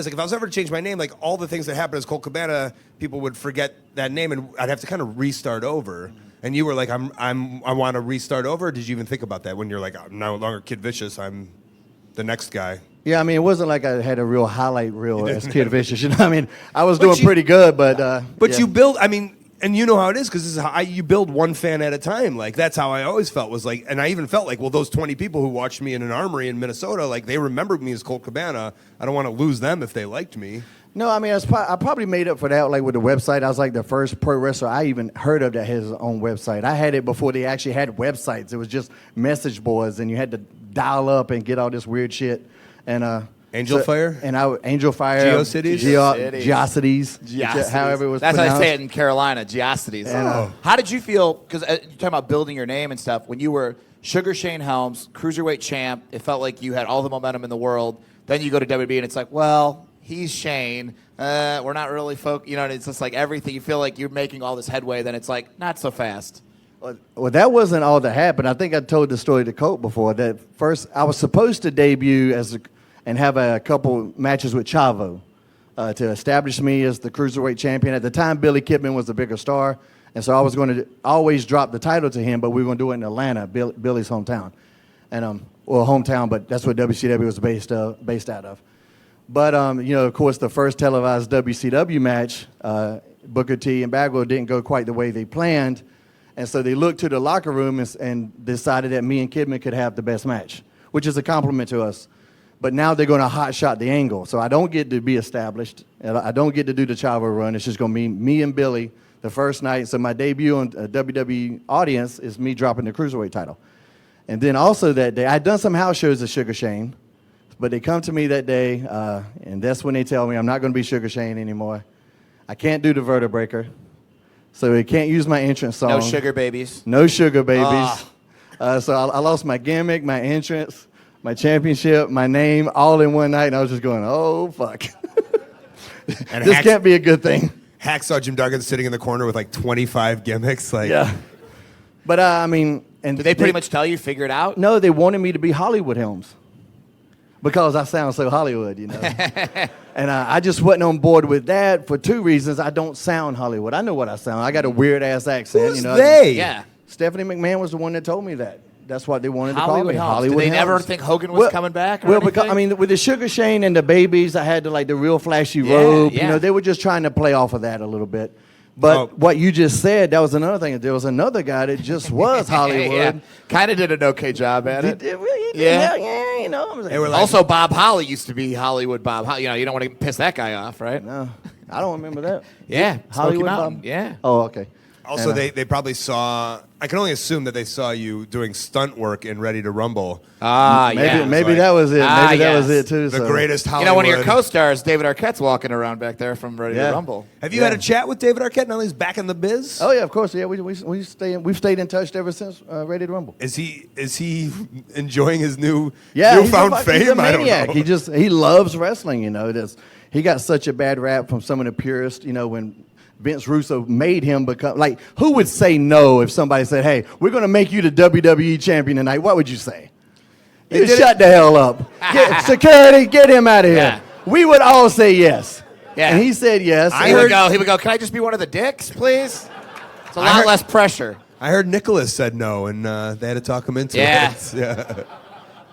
if I was ever to change my name, like all the things that happened as Colt Cabana, people would forget that name and I'd have to kind of restart over. And you were like, I want to restart over. Or did you even think about that when you're like, I'm no longer Kid Vicious? the next guy. Yeah, I mean, it wasn't like I had a real highlight reel as Kid Vicious. You know, I mean, I was doing you- pretty good, but yeah. You build. I mean, and you know how it is because this is how you build one fan at a time. Like that's how I always felt was like, and I even felt like, well, those 20 people who watched me in an armory in Minnesota, like they remembered me as Colt Cabana. I don't want to lose them if they liked me. No, I mean, I probably made up for that, like with the website. I was like the first pro wrestler I even heard of that had his own website. I had it before they actually had websites. It was just message boards, and you had to dial up and get all this weird shit. And Angel Fire? and Angel Fire, GeoCities? Geocities, however it was That's how pronounced. they say it in Carolina, Geocities. And, How did you feel, because you're talking about building your name and stuff, when you were Sugar Shane Helms, Cruiserweight champ, it felt like you had all the momentum in the world. Then you go to WWE and it's like, well, he's Shane. We're not really you know, it's just like everything. You feel like you're making all this headway, then it's like, not so fast. Well, that wasn't all that happened. I think I told the story to Colt before. That first, I was supposed to debut and have a couple matches with Chavo to establish me as the Cruiserweight champion. At the time, Billy Kidman was the bigger star, and so I was going to always drop the title to him, but we were going to do it in Atlanta, Billy's hometown. And hometown, but that's what WCW was based out of. But you know, of course, the first televised WCW match, Booker T and Bagwell didn't go quite the way they planned, and so they looked to the locker room and decided that me and Kidman could have the best match, which is a compliment to us. But now they're going to hot shot the angle, so I don't get to be established, and I don't get to do the Chavo run. It's just going to be me and Billy the first night. So my debut on a WWE audience is me dropping the Cruiserweight title. And then also that day, I'd done some house shows at Sugar Shane, but they come to me that day, and that's when they tell me I'm not going to be Sugar Shane anymore. I can't do the Vertebreaker, so they can't use my entrance song. No sugar babies. No sugar babies. So I lost my gimmick, my entrance, my championship, my name, all in one night, and I was just going, oh, fuck. And This can't be a good thing. Hacksaw Jim Duggan sitting in the corner with like 25 gimmicks. Like, Yeah. But, I mean... and Did they pretty much tell you, figure it out? No, they wanted me to be Hollywood Helms because I sound so Hollywood, you know. And I just wasn't on board with that for two reasons. I don't sound Hollywood. I know what I sound. I got a weird-ass accent. Who's you know. they? Yeah. Stephanie McMahon was the one that told me that. That's what they wanted Hollywood to call me. Helms. Hollywood Did they never Helms. think Hogan was coming back or Well, because, anything? I mean, with the Sugar Shane and the babies, I had the real flashy robe. yeah. You know, they were just trying to play off of that a little bit. But what you just said, that was another thing. There was another guy that just was Hollywood. Yeah. Kind of did an okay job at He it. did, Yeah. yeah, you know. I was like, They were like, Also, Bob Holly used to be Hollywood Bob. You know, you don't want to piss that guy off, right? no, I don't remember that. Yeah, Hollywood Smoky Mountain. Bob? Yeah. Oh, okay. also, And, they probably saw. I can only assume that they saw you doing stunt work in Ready to Rumble. maybe yeah. maybe like- that was it. Ah, Maybe that yes. was it too. The so. greatest You Hollywood. know, one of your co-stars, David Arquette's walking around back there from Ready Yeah. to Rumble. Have you had a chat with David Arquette now that he's back in the biz? Oh yeah, of course. Yeah, we've stayed in touch ever since Ready to Rumble. Is he enjoying his newfound He's a fame? I don't maniac. know. He loves wrestling. You know, he got such a bad rap from some of the purists. You know, when Vince Russo made him become like, who would say no if somebody said, "Hey, we're going to make you the WWE champion tonight"? What would you say? You shut the hell up. Security, get him out of here. Yeah. We would all say yes. Yeah. And he said yes. He would go, can I just be one of the dicks, please? It's a lot less pressure. I heard Nicholas said no, and they had to talk him into Yeah. it. Yeah.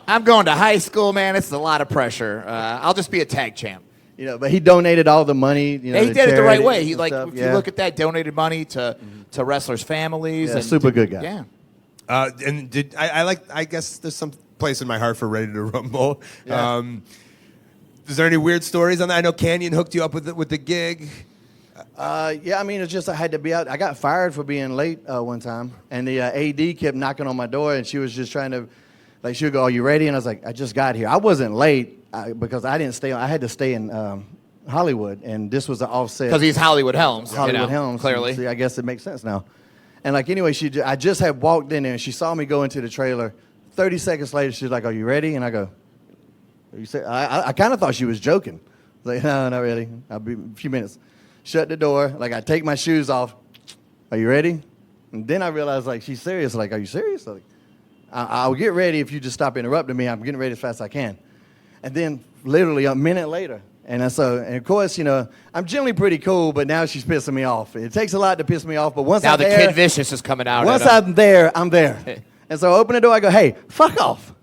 I'm going to high school, man. It's a lot of pressure. I'll just be a tag champ. You know, but he donated all the money. You know, Yeah, he to did it the right charities way. He and like, stuff. if you look at that, donated money to wrestlers' families. Yeah, and super good guy. Yeah. And did I guess there's some place in my heart for Ready to Rumble. Yeah. Is there any weird stories on that? I know Canyon hooked you up with the gig. Yeah, I mean, it's just I had to be out. I got fired for being late one time, and the AD kept knocking on my door, and she was just trying to, like, she would go, "Are you ready?" And I was like, "I just got here." I wasn't late because I didn't stay. I had to stay in Hollywood, and this was an offset. Because he's Hollywood Helms. Hollywood you know, Helms. Clearly. See, I guess it makes sense now. And like anyway, I just had walked in there, and she saw me go into the trailer. 30 seconds later, she's like, "Are you ready?" And I go, "You say?" I kind of thought she was joking. I was like, "No, not really. I'll be a few minutes." Shut the door. Like, I take my shoes off. "Are you ready?" And then I realized, like, she's serious. Like, "Are you serious?" Like, I'll get ready if you just stop interrupting me. I'm getting ready as fast as I can. And then literally a minute later. And of course, you know, I'm generally pretty cool, but now she's pissing me off. It takes a lot to piss me off, but once Now I'm the there, Kid Vicious is coming out. once at him. I'm there, I'm there. And so I open the door, I go, "Hey, fuck off."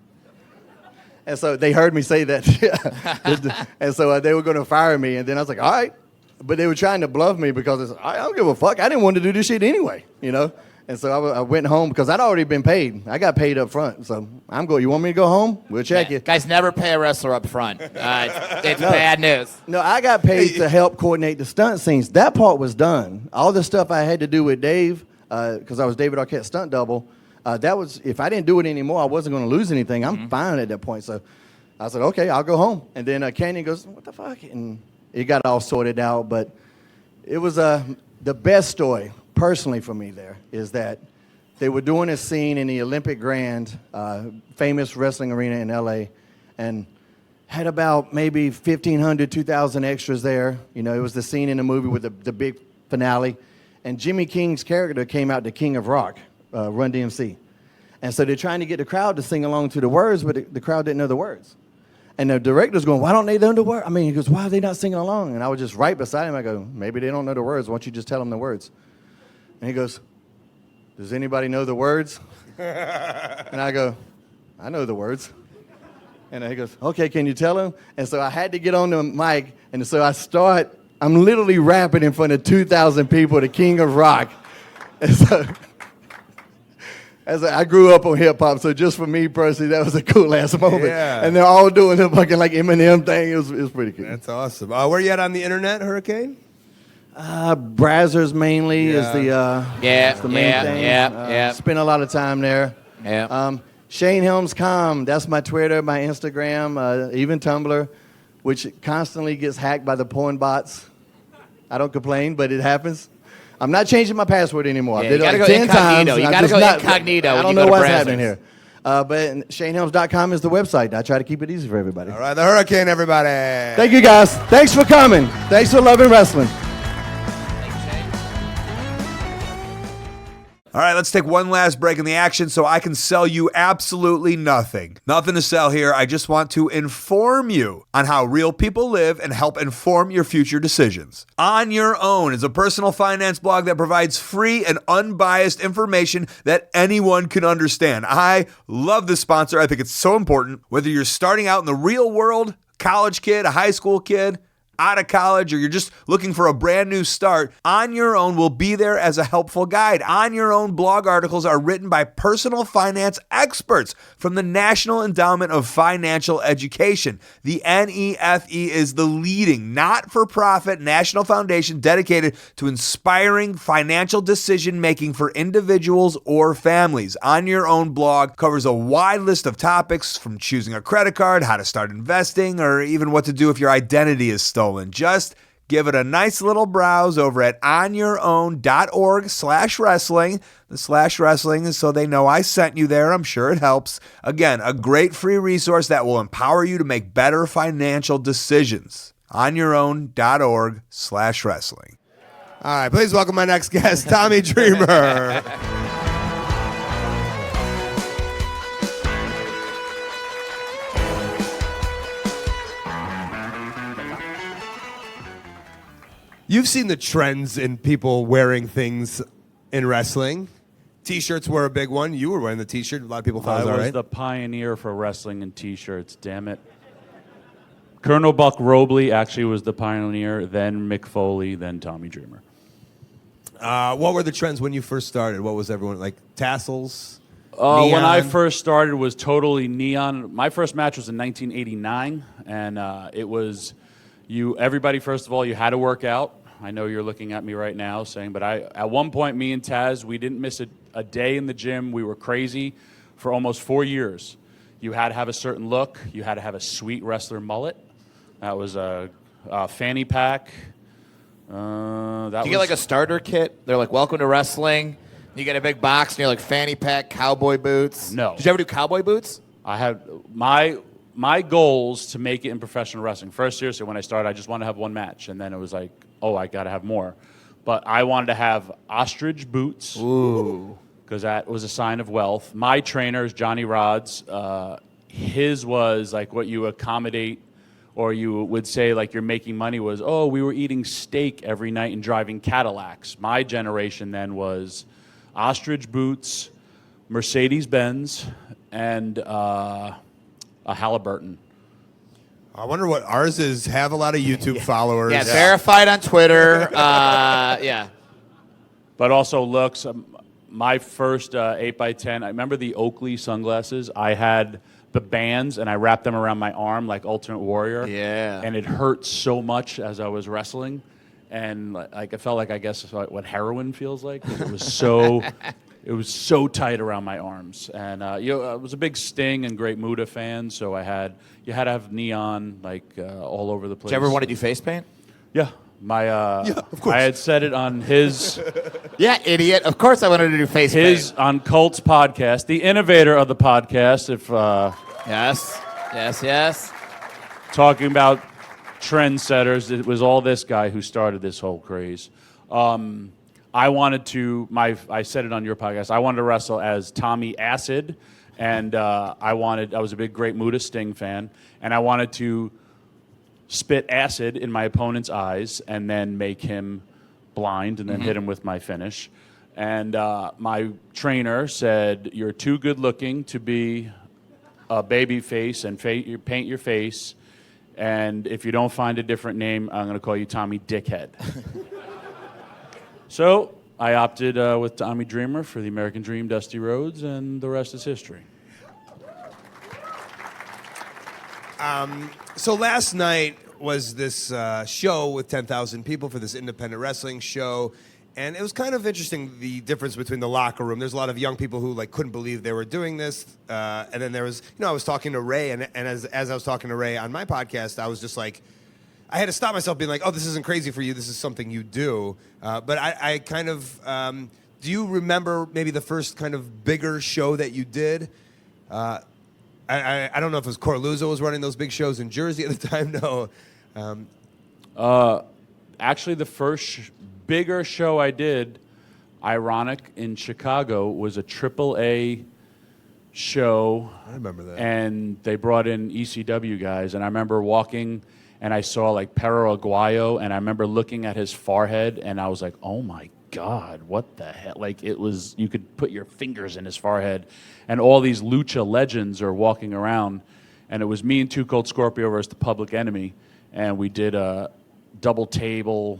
And so they heard me say that. And so they were going to fire me. And then I was like, all right. But they were trying to bluff me because I don't give a fuck. I didn't want to do this shit anyway, you know? And so I went home because I'd already been paid. I got paid up front. So I'm going, you want me to go home? We'll check you. Guys, never pay a wrestler up front. It's bad news. No, I got paid to help coordinate the stunt scenes. That part was done. All the stuff I had to do with Dave, because I was David Arquette's stunt double, that was, if I didn't do it anymore, I wasn't going to lose anything. I'm fine at that point. So I said, okay, I'll go home. And then Canyon goes, what the fuck? And it got all sorted out. But it was the best story, personally for me there, is that they were doing a scene in the Olympic Grand, famous wrestling arena in L.A., and had about maybe 1,500, 2,000 extras there. You know, it was the scene in the movie with the big finale. And Jimmy King's character came out to King of Rock, Run DMC. And so they're trying to get the crowd to sing along to the words, but the crowd didn't know the words. And the director's going, why don't they know the words? I mean, he goes, why are they not singing along? And I was just right beside him. I go, maybe they don't know the words. Why don't you just tell them the words? And he goes, does anybody know the words? And I go, I know the words. And he goes, okay, can you tell them? And so I had to get on the mic. And so I'm literally rapping in front of 2,000 people, the King of Rock. And so I grew up on hip hop, so just for me personally, that was a cool ass moment. Yeah. And they're all doing the fucking like Eminem thing. It was pretty cool. That's awesome. Where you at on the internet, Hurricane? Brazzers mainly is the main thing. Yeah. Spend a lot of time there. Yeah. Shane Helms.com, that's my Twitter, my Instagram, even Tumblr, which constantly gets hacked by the porn bots. I don't complain, but it happens. I'm not changing my password anymore. Yeah, I did you it gotta like go 10 incognito. times. You gotta go incognito I when don't you know go to what's Brazzers. happening here. But ShaneHelms.com is the website. I try to keep it easy for everybody. All right, the Hurricane, everybody. Thank you, guys. Thanks for coming. Thanks for loving wrestling. All right, let's take one last break in the action so I can sell you absolutely nothing. Nothing to sell here. I just want to inform you on how real people live and help inform your future decisions. On Your Own is a personal finance blog that provides free and unbiased information that anyone can understand. I love this sponsor. I think it's so important. Whether you're starting out in the real world, college kid, a high school kid, out of college, or you're just looking for a brand new start, On Your Own will be there as a helpful guide. On Your Own blog articles are written by personal finance experts from the National Endowment of Financial Education. The NEFE is the leading not-for-profit national foundation dedicated to inspiring financial decision-making for individuals or families. On Your Own blog covers a wide list of topics, from choosing a credit card, how to start investing, or even what to do if your identity is stolen. Just give it a nice little browse over at onyourown.org/wrestling. The /wrestling is so they know I sent you there. I'm sure it helps. Again, a great free resource that will empower you to make better financial decisions. onyourown.org/wrestling. All right, please welcome my next guest, Tommy Dreamer. You've seen the trends in people wearing things in wrestling. T-shirts were a big one. You were wearing the T-shirt. A lot of people thought it was all I was right. the pioneer for wrestling and T-shirts, damn it. Colonel Buck Robley actually was the pioneer, then Mick Foley, then Tommy Dreamer. What were the trends when you first started? What was everyone, like tassels? When I neon? first started, it was totally neon. My first match was in 1989, and it was everybody, first of all, you had to work out. I know you're looking at me right now saying, but at one point, me and Taz, we didn't miss a day in the gym. We were crazy for almost 4 years. You had to have a certain look. You had to have a sweet wrestler mullet. That was a fanny pack. You get like a starter kit. They're like, welcome to wrestling. You get a big box, and you're like fanny pack, cowboy boots. No. Did you ever do cowboy boots? I had my goals to make it in professional wrestling. First, seriously, when I started, I just wanted to have one match, and then it was like, oh, I got to have more. But I wanted to have ostrich boots. Ooh. Because that was a sign of wealth. My trainers, Johnny Rods, his was like what you accommodate, or you would say like you're making money was, oh, we were eating steak every night and driving Cadillacs. My generation then was ostrich boots, Mercedes-Benz, and a Halliburton. I wonder what ours is. Have a lot of YouTube followers. Yeah, verified on Twitter. Yeah. But also looks. My first 8x10. I remember the Oakley sunglasses. I had the bands and I wrapped them around my arm like Ultimate Warrior. Yeah. And it hurt so much as I was wrestling, and like it felt like, I guess, what heroin feels like. It was so. It was so tight around my arms, and I was a big Sting and Great Muta fan, so you had to have neon all over the place. Did you ever want to do face paint? Yeah, of course. I had said it on his Yeah, idiot. Of course I wanted to do face paint. on Colt's podcast, the innovator of the podcast. If Yes. talking about trendsetters, it was all this guy who started this whole craze. I wanted to, I said it on your podcast, I wanted to wrestle as Tommy Acid, and I was a big Great Muta Sting fan, and I wanted to spit acid in my opponent's eyes and then make him blind and then hit him with my finish. And my trainer said, "You're too good looking to be a baby face and paint your face, and if you don't find a different name, I'm going to call you Tommy Dickhead." So I opted with Tommy Dreamer for the American Dream, Dusty Rhodes, and the rest is history. So last night was this show with 10,000 people for this independent wrestling show, and it was kind of interesting, the difference between the locker room. There's a lot of young people who couldn't believe they were doing this, and then there was, I was talking to Ray, and as I was talking to Ray on my podcast, I was just like, I had to stop myself being like, oh, this isn't crazy for you. This is something you do. But I kind of, do you remember maybe the first kind of bigger show that you did? I don't know if it was Corluzzo was running those big shows in Jersey at the time. No. Actually, the first bigger show I did, ironic, in Chicago, was a AAA show. I remember that. And they brought in ECW guys, and I remember walking and I saw Perro Aguayo, and I remember looking at his forehead, and I was like, oh my God, what the hell? It was, you could put your fingers in his forehead, and all these lucha legends are walking around, and it was me and Two Cold Scorpio versus the Public Enemy, and we did a double table.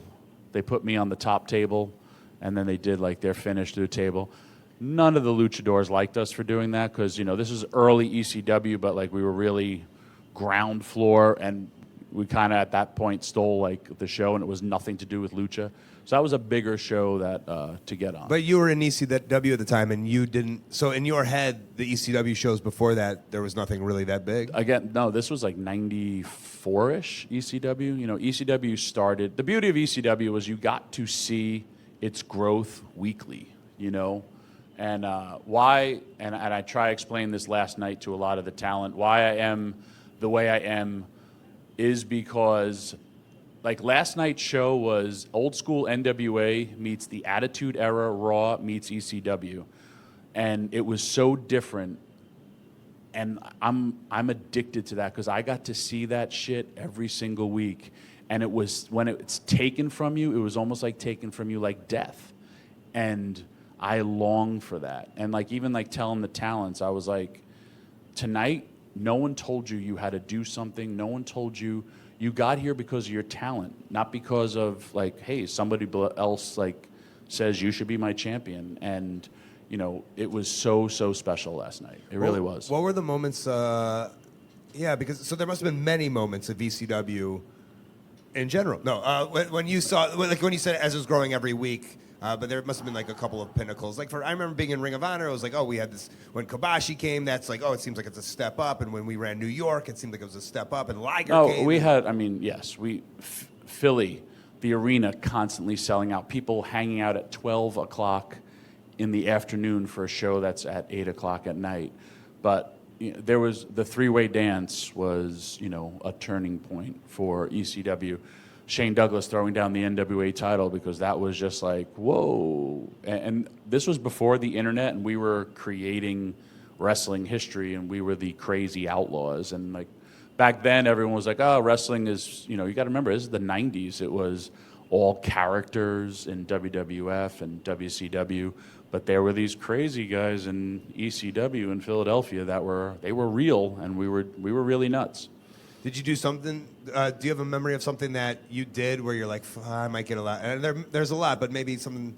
They put me on the top table, and then they did their finish to the table. None of the luchadors liked us for doing that, because this is early ECW, but we were really ground floor, and we kind of at that point stole the show, and it was nothing to do with lucha. So that was a bigger show that to get on. But you were in ECW at the time, and you didn't. So in your head, the ECW shows before that, there was nothing really that big. Again, no, this was 94-ish ECW. ECW started. The beauty of ECW was you got to see its growth weekly. And why? And I try to explain this last night to a lot of the talent. Why I am the way I am is because last night's show was old school NWA meets the Attitude Era Raw meets ECW, and it was so different. And I'm addicted to that because I got to see that shit every single week, and it was, when it's taken from you, it was almost like taken from you like death, and I long for that. And even telling the talents, I was like, tonight, no one told you had to do something. No one told you got here because of your talent, not because of hey, somebody else says you should be my champion. And it was so special last night. It really was. What were the moments? Because there must have been many moments of ECW in general. No, when you saw when you said as it was growing every week. But there must have been a couple of pinnacles. I remember being in Ring of Honor. It was we had this, when Kobashi came, that's it seems like it's a step up. And when we ran New York, it seemed like it was a step up. And Liger came. We had, yes, Philly, the arena constantly selling out. People hanging out at 12 o'clock in the afternoon for a show that's at 8 o'clock at night. But there was, the three-way dance was, a turning point for ECW. Shane Douglas throwing down the NWA title, because that was just whoa. And this was before the internet, and we were creating wrestling history, and we were the crazy outlaws. And back then, everyone was oh, wrestling is, you got to remember, this is the 90s. It was all characters in WWF and WCW, but there were these crazy guys in ECW in Philadelphia that were real, and we were really nuts. Did you do something? Do you have a memory of something that you did where you're like, I might get a lot? And there's a lot, but maybe something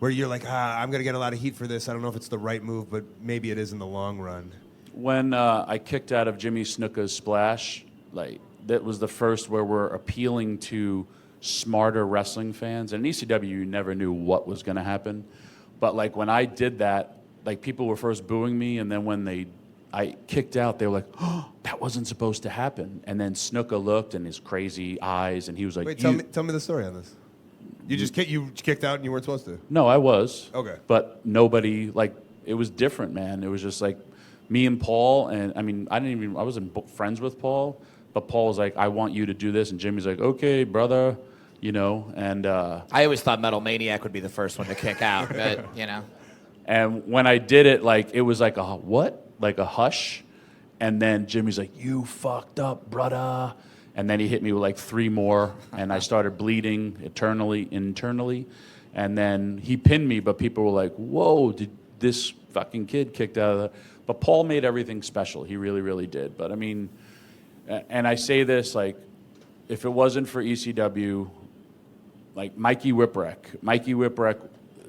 where you're like, I'm going to get a lot of heat for this. I don't know if it's the right move, but maybe it is in the long run. When I kicked out of Jimmy Snuka's splash, like that was the first where we're appealing to smarter wrestling fans. And in ECW, you never knew what was going to happen. But like when I did that, like people were first booing me, and then when I kicked out, they were like, "Oh, that wasn't supposed to happen." And then Snuka looked in his crazy eyes, and he was like, Wait, tell me the story on this. You just kicked out and you weren't supposed to. No, I was. Okay. But nobody, like, it was different, man. It was just like me and Paul, and I mean, I wasn't friends with Paul, but Paul was like, "I want you to do this," and Jimmy's like, "Okay, brother," you know, and I always thought Metal Maniac would be the first one to kick out, but, you know. And when I did it, like, it was like a what? Like a hush. And then Jimmy's like, "You fucked up, brother." And then he hit me with like 3 more, and I started bleeding internally. And then he pinned me, but people were like, "Whoa, did this fucking kid kicked out of the..." But Paul made everything special. He really, really did. But I mean, and I say this, like, if it wasn't for ECW, like Mikey Whipwreck,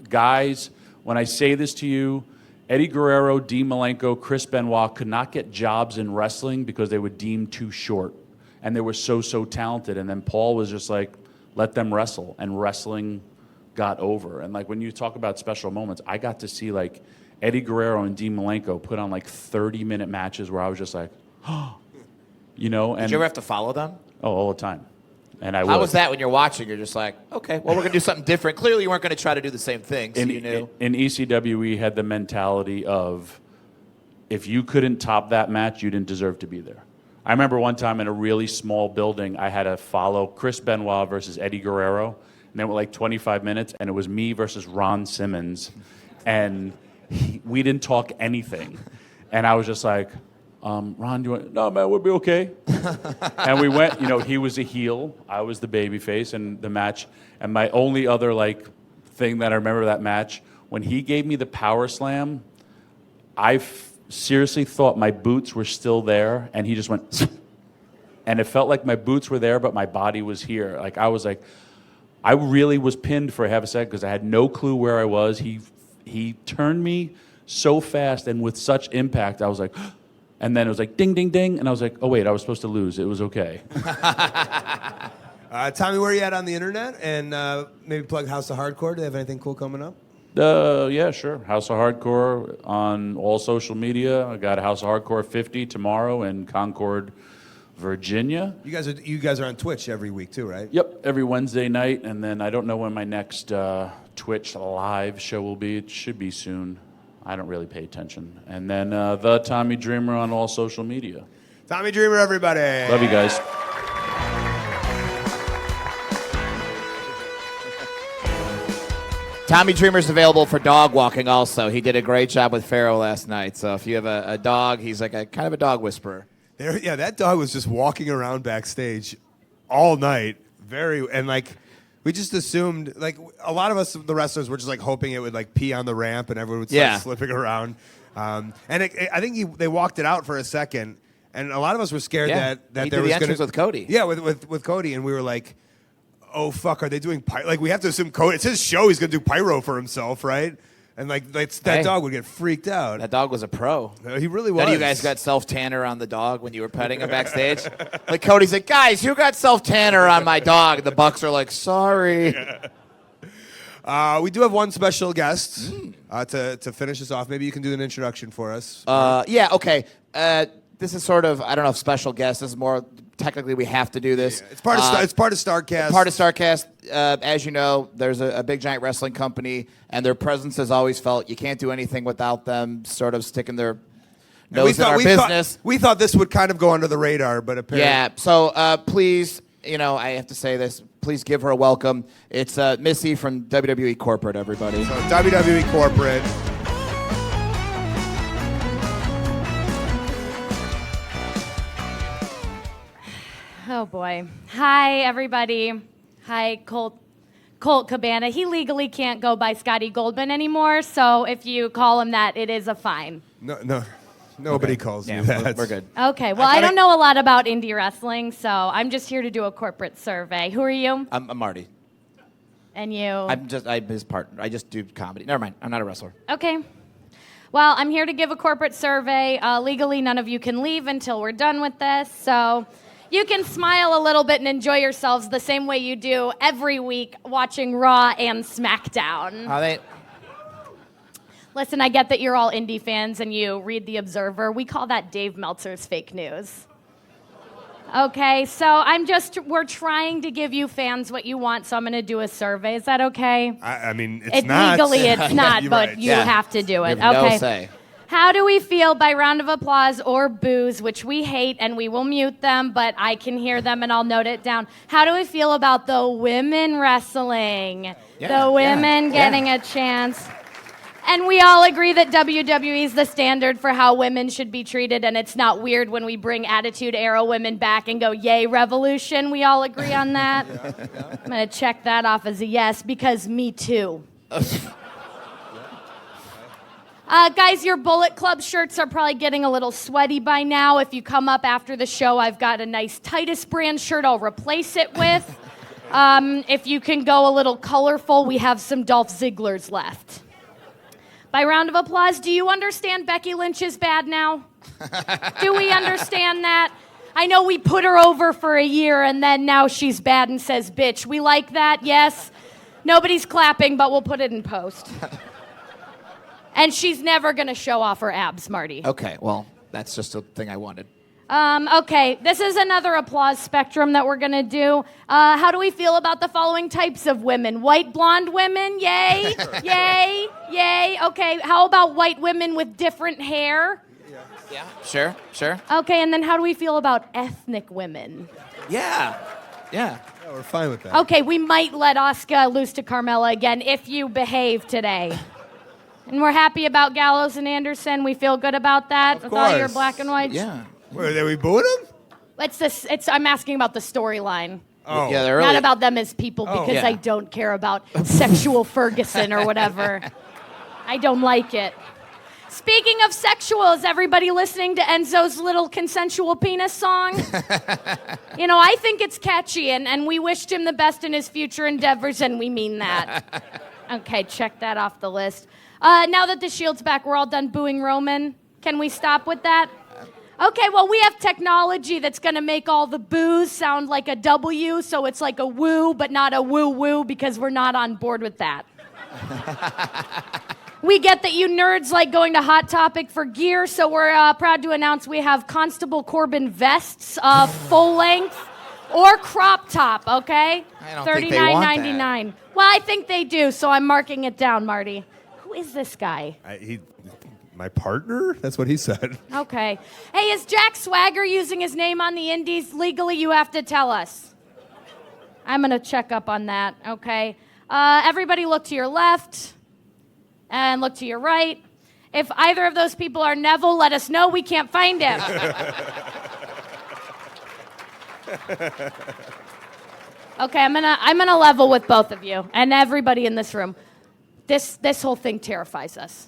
guys, when I say this to you, Eddie Guerrero, Dean Malenko, Chris Benoit could not get jobs in wrestling because they were deemed too short. And they were so talented. And then Paul was just like, let them wrestle. And wrestling got over. And like when you talk about special moments, I got to see like Eddie Guerrero and Dean Malenko put on like 30-minute matches where I was just like, oh, you know. And Did you ever have to follow them? Oh, all the time. And How was that when you're watching? You're just like, okay, well, we're going to do something different. Clearly, you weren't going to try to do the same thing, so you knew. In ECW, we had the mentality of if you couldn't top that match, you didn't deserve to be there. I remember one time in a really small building, I had to follow Chris Benoit versus Eddie Guerrero, and they were like 25 minutes, and it was me versus Ron Simmons, and we didn't talk anything. And I was just like, Ron, do you want... No, man, we'll be okay. And we went, you know, he was a heel, I was the babyface, and the match, and my only other, like, thing that I remember that match, when he gave me the power slam, I seriously thought my boots were still there, and he just went, and it felt like my boots were there, but my body was here. Like, I was like, I really was pinned for half a second because I had no clue where I was. He turned me so fast and with such impact, I was like, and then it was like ding, ding, ding, and I was like, oh wait, I was supposed to lose. It was okay. Tommy, where are you at on the internet? And maybe plug House of Hardcore. Do they have anything cool coming up? Yeah, sure. House of Hardcore on all social media. I got House of Hardcore 50 tomorrow in Concord, Virginia. You guys are on Twitch every week too, right? Yep, every Wednesday night, and then I don't know when my next Twitch live show will be. It should be soon. I don't really pay attention. And then the Tommy Dreamer on all social media. Tommy Dreamer, everybody. Love you guys. Tommy Dreamer's available for dog walking also. He did a great job with Pharaoh last night. So if you have a dog, he's like a kind of a dog whisperer. Yeah, that dog was just walking around backstage all night. We just assumed, like, a lot of us, the wrestlers, were just like hoping it would like pee on the ramp and everyone would start slipping around. I think they walked it out for a second, and a lot of us were scared that he there did was the entrance with Cody. Yeah, with Cody, and we were like, oh fuck, are they doing like we have to assume Cody? It's his show. He's gonna do pyro for himself, right? And like that dog would get freaked out. That dog was a pro. He really was. None of you guys got self-tanner on the dog when you were petting him backstage? Like Cody's like, guys, who got self-tanner on my dog? The Bucks are like, sorry. We do have one special guest to finish us off. Maybe you can do an introduction for us. Yeah, okay. This is sort of, I don't know if special guest. This is more, technically we have to do this. Yeah, it's part of Starrcast. Part of Starrcast. As you know, there's a big giant wrestling company, and their presence has always felt you can't do anything without them sort of sticking their nose in our business. We thought this would kind of go under the radar, but apparently... Yeah, so please, you know, I have to say this. Please give her a welcome. It's Missy from WWE Corporate, everybody. So WWE Corporate. Oh, boy. Hi, everybody. Hi, Colt Cabana. He legally can't go by Scotty Goldman anymore, so if you call him that, it is a fine. No. Nobody calls me Yeah, that. we're good. Okay, well, I don't know a lot about indie wrestling, so I'm just here to do a corporate survey. Who are you? I'm Marty. And you? I'm his partner. I just do comedy. Never mind. I'm not a wrestler. Okay. Well, I'm here to give a corporate survey. Legally, none of you can leave until we're done with this, so you can smile a little bit and enjoy yourselves the same way you do every week watching Raw and SmackDown. Are they? Listen, I get that you're all indie fans and you read The Observer. We call that Dave Meltzer's fake news. Okay, so we're trying to give you fans what you want, so I'm going to do a survey. Is that okay? I mean, it's not. Legally, it's not, You're but right. you Yeah. have to do it. You have Okay. no say. How do we feel by round of applause or boos, which we hate and we will mute them, but I can hear them and I'll note it down. How do we feel about the women wrestling? The women getting a chance. And we all agree that WWE is the standard for how women should be treated, and it's not weird when we bring Attitude Era women back and go, yay, revolution. We all agree on that? I'm going to check that off as a yes, because me too. Guys, your Bullet Club shirts are probably getting a little sweaty by now. If you come up after the show, I've got a nice Titus brand shirt I'll replace it with. If you can go a little colorful, we have some Dolph Zigglers left. By round of applause, do you understand Becky Lynch is bad now? Do we understand that? I know we put her over for a year and then now she's bad and says bitch. We like that, yes? Nobody's clapping, but we'll put it in post. And she's never going to show off her abs, Marty. Okay, well, that's just a thing I wanted. Okay, this is another applause spectrum that we're going to do. How do we feel about the following types of women? White blonde women, yay, yay, yay. Okay, how about white women with different hair? Yeah, sure. Okay, and then how do we feel about ethnic women? Yeah. Yeah, we're fine with that. Okay, we might let Asuka loose to Carmella again if you behave today. And we're happy about Gallows and Anderson. We feel good about that with all your course. black and whites. Yeah. Wait, are we booing him? I'm asking about the storyline. Oh. Yeah, they're really... Not about them as people because Yeah. I don't care about sexual Ferguson or whatever. I don't like it. Speaking of sexual, is everybody listening to Enzo's little consensual penis song? I think it's catchy, and we wished him the best in his future endeavors, and we mean that. Okay, check that off the list. Now that the Shield's back, we're all done booing Roman. Can we stop with that? Okay, well, we have technology that's going to make all the boos sound like a W, so it's like a woo, but not a woo-woo, because we're not on board with that. We get that you nerds like going to Hot Topic for gear, so we're proud to announce we have Constable Corbin vests, full length or crop top, okay? I don't think they want that. $39.99. Well, I think they do, so I'm marking it down, Marty. Who is this guy? My partner? That's what he said. Okay. Hey, is Jack Swagger using his name on the indies? Legally, you have to tell us. I'm going to check up on that, okay? Everybody look to your left and look to your right. If either of those people are Neville, let us know. We can't find him. Okay, I'm gonna level with both of you and everybody in this room. This whole thing terrifies us.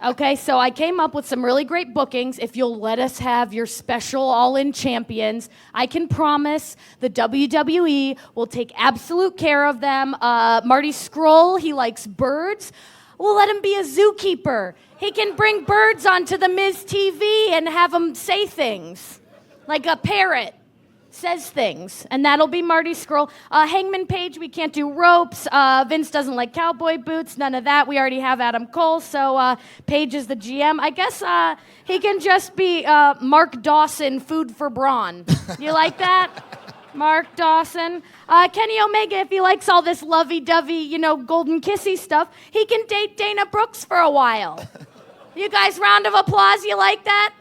Okay, so I came up with some really great bookings. If you'll let us have your special all-in champions, I can promise the WWE will take absolute care of them. Marty Scurll, he likes birds. We'll let him be a zookeeper. He can bring birds onto the Miz TV and have them say things, like a parrot says things, and that'll be Marty Scurll. Hangman Page, we can't do ropes. Vince doesn't like cowboy boots, none of that. We already have Adam Cole, so Page is the GM. I guess he can just be Mark Dawson, food for Braun. You like that? Mark Dawson. Kenny Omega, if he likes all this lovey-dovey, golden kissy stuff, he can date Dana Brooks for a while. You guys, round of applause, you like that?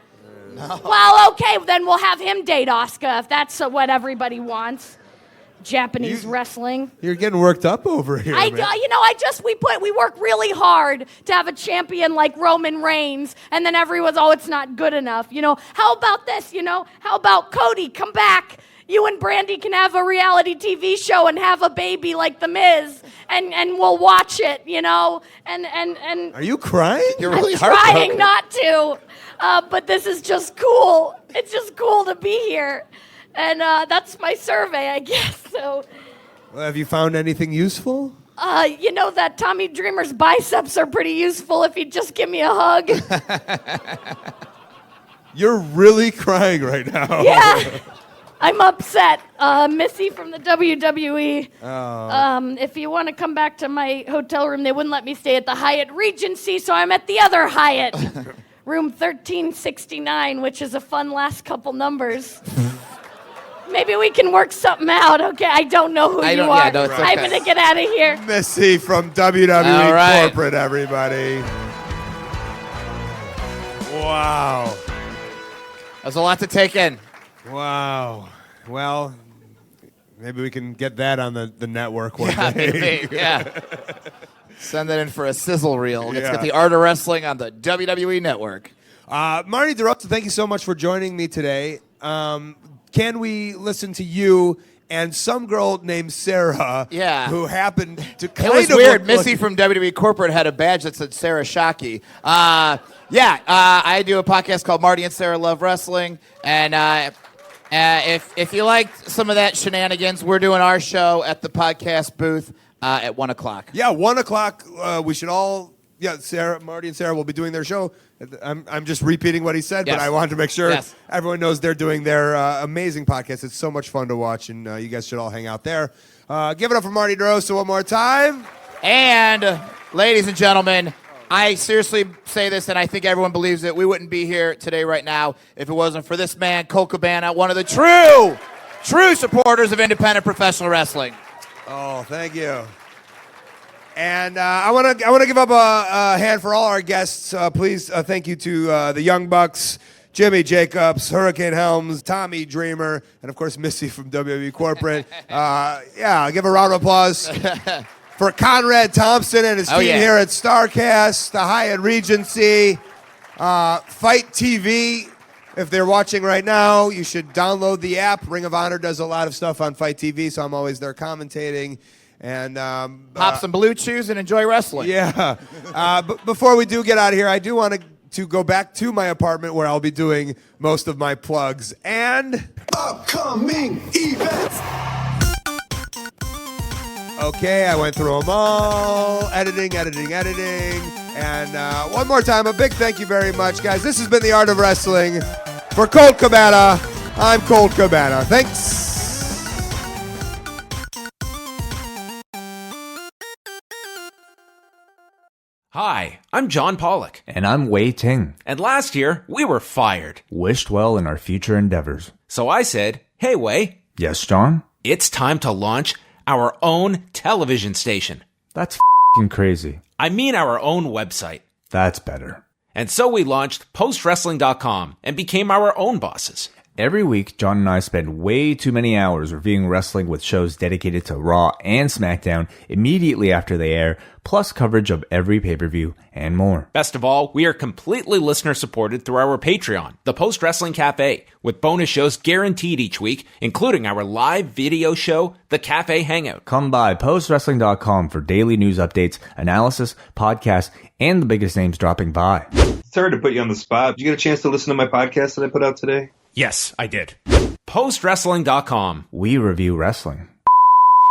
No. Well, okay, then we'll have him date Asuka if that's what everybody wants. Japanese wrestling. You're getting worked up over here. Man. We work really hard to have a champion like Roman Reigns, and then everyone's, it's not good enough. How about this? How about Cody? Come back. you and Brandy can have a reality TV show and have a baby like The Miz, and we'll watch it, you know? And Are you crying? You're really I'm trying heartbroken. not to, but this is just cool. It's just cool to be here. And that's my survey, I guess. So, Well, have you found anything useful? you know that Tommy Dreamer's biceps are pretty useful if he'd just give me a hug. You're really crying right now. Yeah. I'm upset. Missy from the WWE. If you want to come back to my hotel room, they wouldn't let me stay at the Hyatt Regency, so I'm at the other Hyatt, room 1369, which is a fun last couple numbers. Maybe we can work something out. Okay, I don't know who you are. Yeah, no, it's okay. I'm gonna get out of here. Missy from WWE All right. Corporate, everybody. Wow. That's a lot to take in. Wow. Well, maybe we can get that on the network one Yeah, day. maybe, yeah. Send that in for a sizzle reel. Let's Yeah. get the Art of Wrestling on the WWE Network. Marty DeRosa, thank you so much for joining me today. Can we listen to you and some girl named Sarah Yeah. who happened to kind It was of weird. look Missy like- from WWE Corporate had a badge that said Sarah Shockey. I do a podcast called Marty and Sarah Love Wrestling, and if you liked some of that shenanigans, we're doing our show at the podcast booth at 1 o'clock. Yeah, 1 o'clock. We should all. Yeah, Sarah, Marty, and Sarah will be doing their show. I'm just repeating what he said, Yes. but I wanted to make sure Yes. everyone knows they're doing their amazing podcast. It's so much fun to watch, and you guys should all hang out there. Give it up for Marty DeRosa one more time. And, ladies and gentlemen, I seriously say this, and I think everyone believes it. We wouldn't be here today right now if it wasn't for this man, Colt Cabana, one of the true supporters of independent professional wrestling. Oh, thank you. And I want to give up a hand for all our guests. Please, thank you to the Young Bucks, Jimmy Jacobs, Hurricane Helms, Tommy Dreamer, and of course Missy from WWE Corporate. Give a round of applause for Conrad Thompson and his team here at Starrcast, the Hyatt Regency, Fight TV. If they're watching right now, you should download the app. Ring of Honor does a lot of stuff on Fight TV, so I'm always there commentating. And Pop some blue chews and enjoy wrestling. yeah. But before we do get out of here, I do want to go back to my apartment where I'll be doing most of my plugs and upcoming events. Okay, I went through them all. Editing. And one more time, a big thank you very much, guys. This has been The Art of Wrestling. For Colt Cabana, I'm Colt Cabana. Thanks. Hi, I'm John Pollock. And I'm Wei Ting. And last year, we were fired. Wished well in our future endeavors. So I said, hey, Wei, Yes, John? it's time to launch our own television station. That's f***ing crazy. I mean our own website. That's better. And so we launched postwrestling.com and became our own bosses. Every week, John and I spend way too many hours reviewing wrestling with shows dedicated to Raw and SmackDown immediately after they air, plus coverage of every pay-per-view and more. Best of all, we are completely listener-supported through our Patreon, the Post Wrestling Cafe, with bonus shows guaranteed each week, including our live video show, The Cafe Hangout. Come by postwrestling.com for daily news updates, analysis, podcasts, and the biggest names dropping by. Sorry to put you on the spot. Did you get a chance to listen to my podcast that I put out today? Yes, I did. Postwrestling.com. We review wrestling.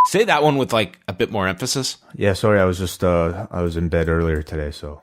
Say that one with, like, a bit more emphasis. Yeah, sorry, I was in bed earlier today, so...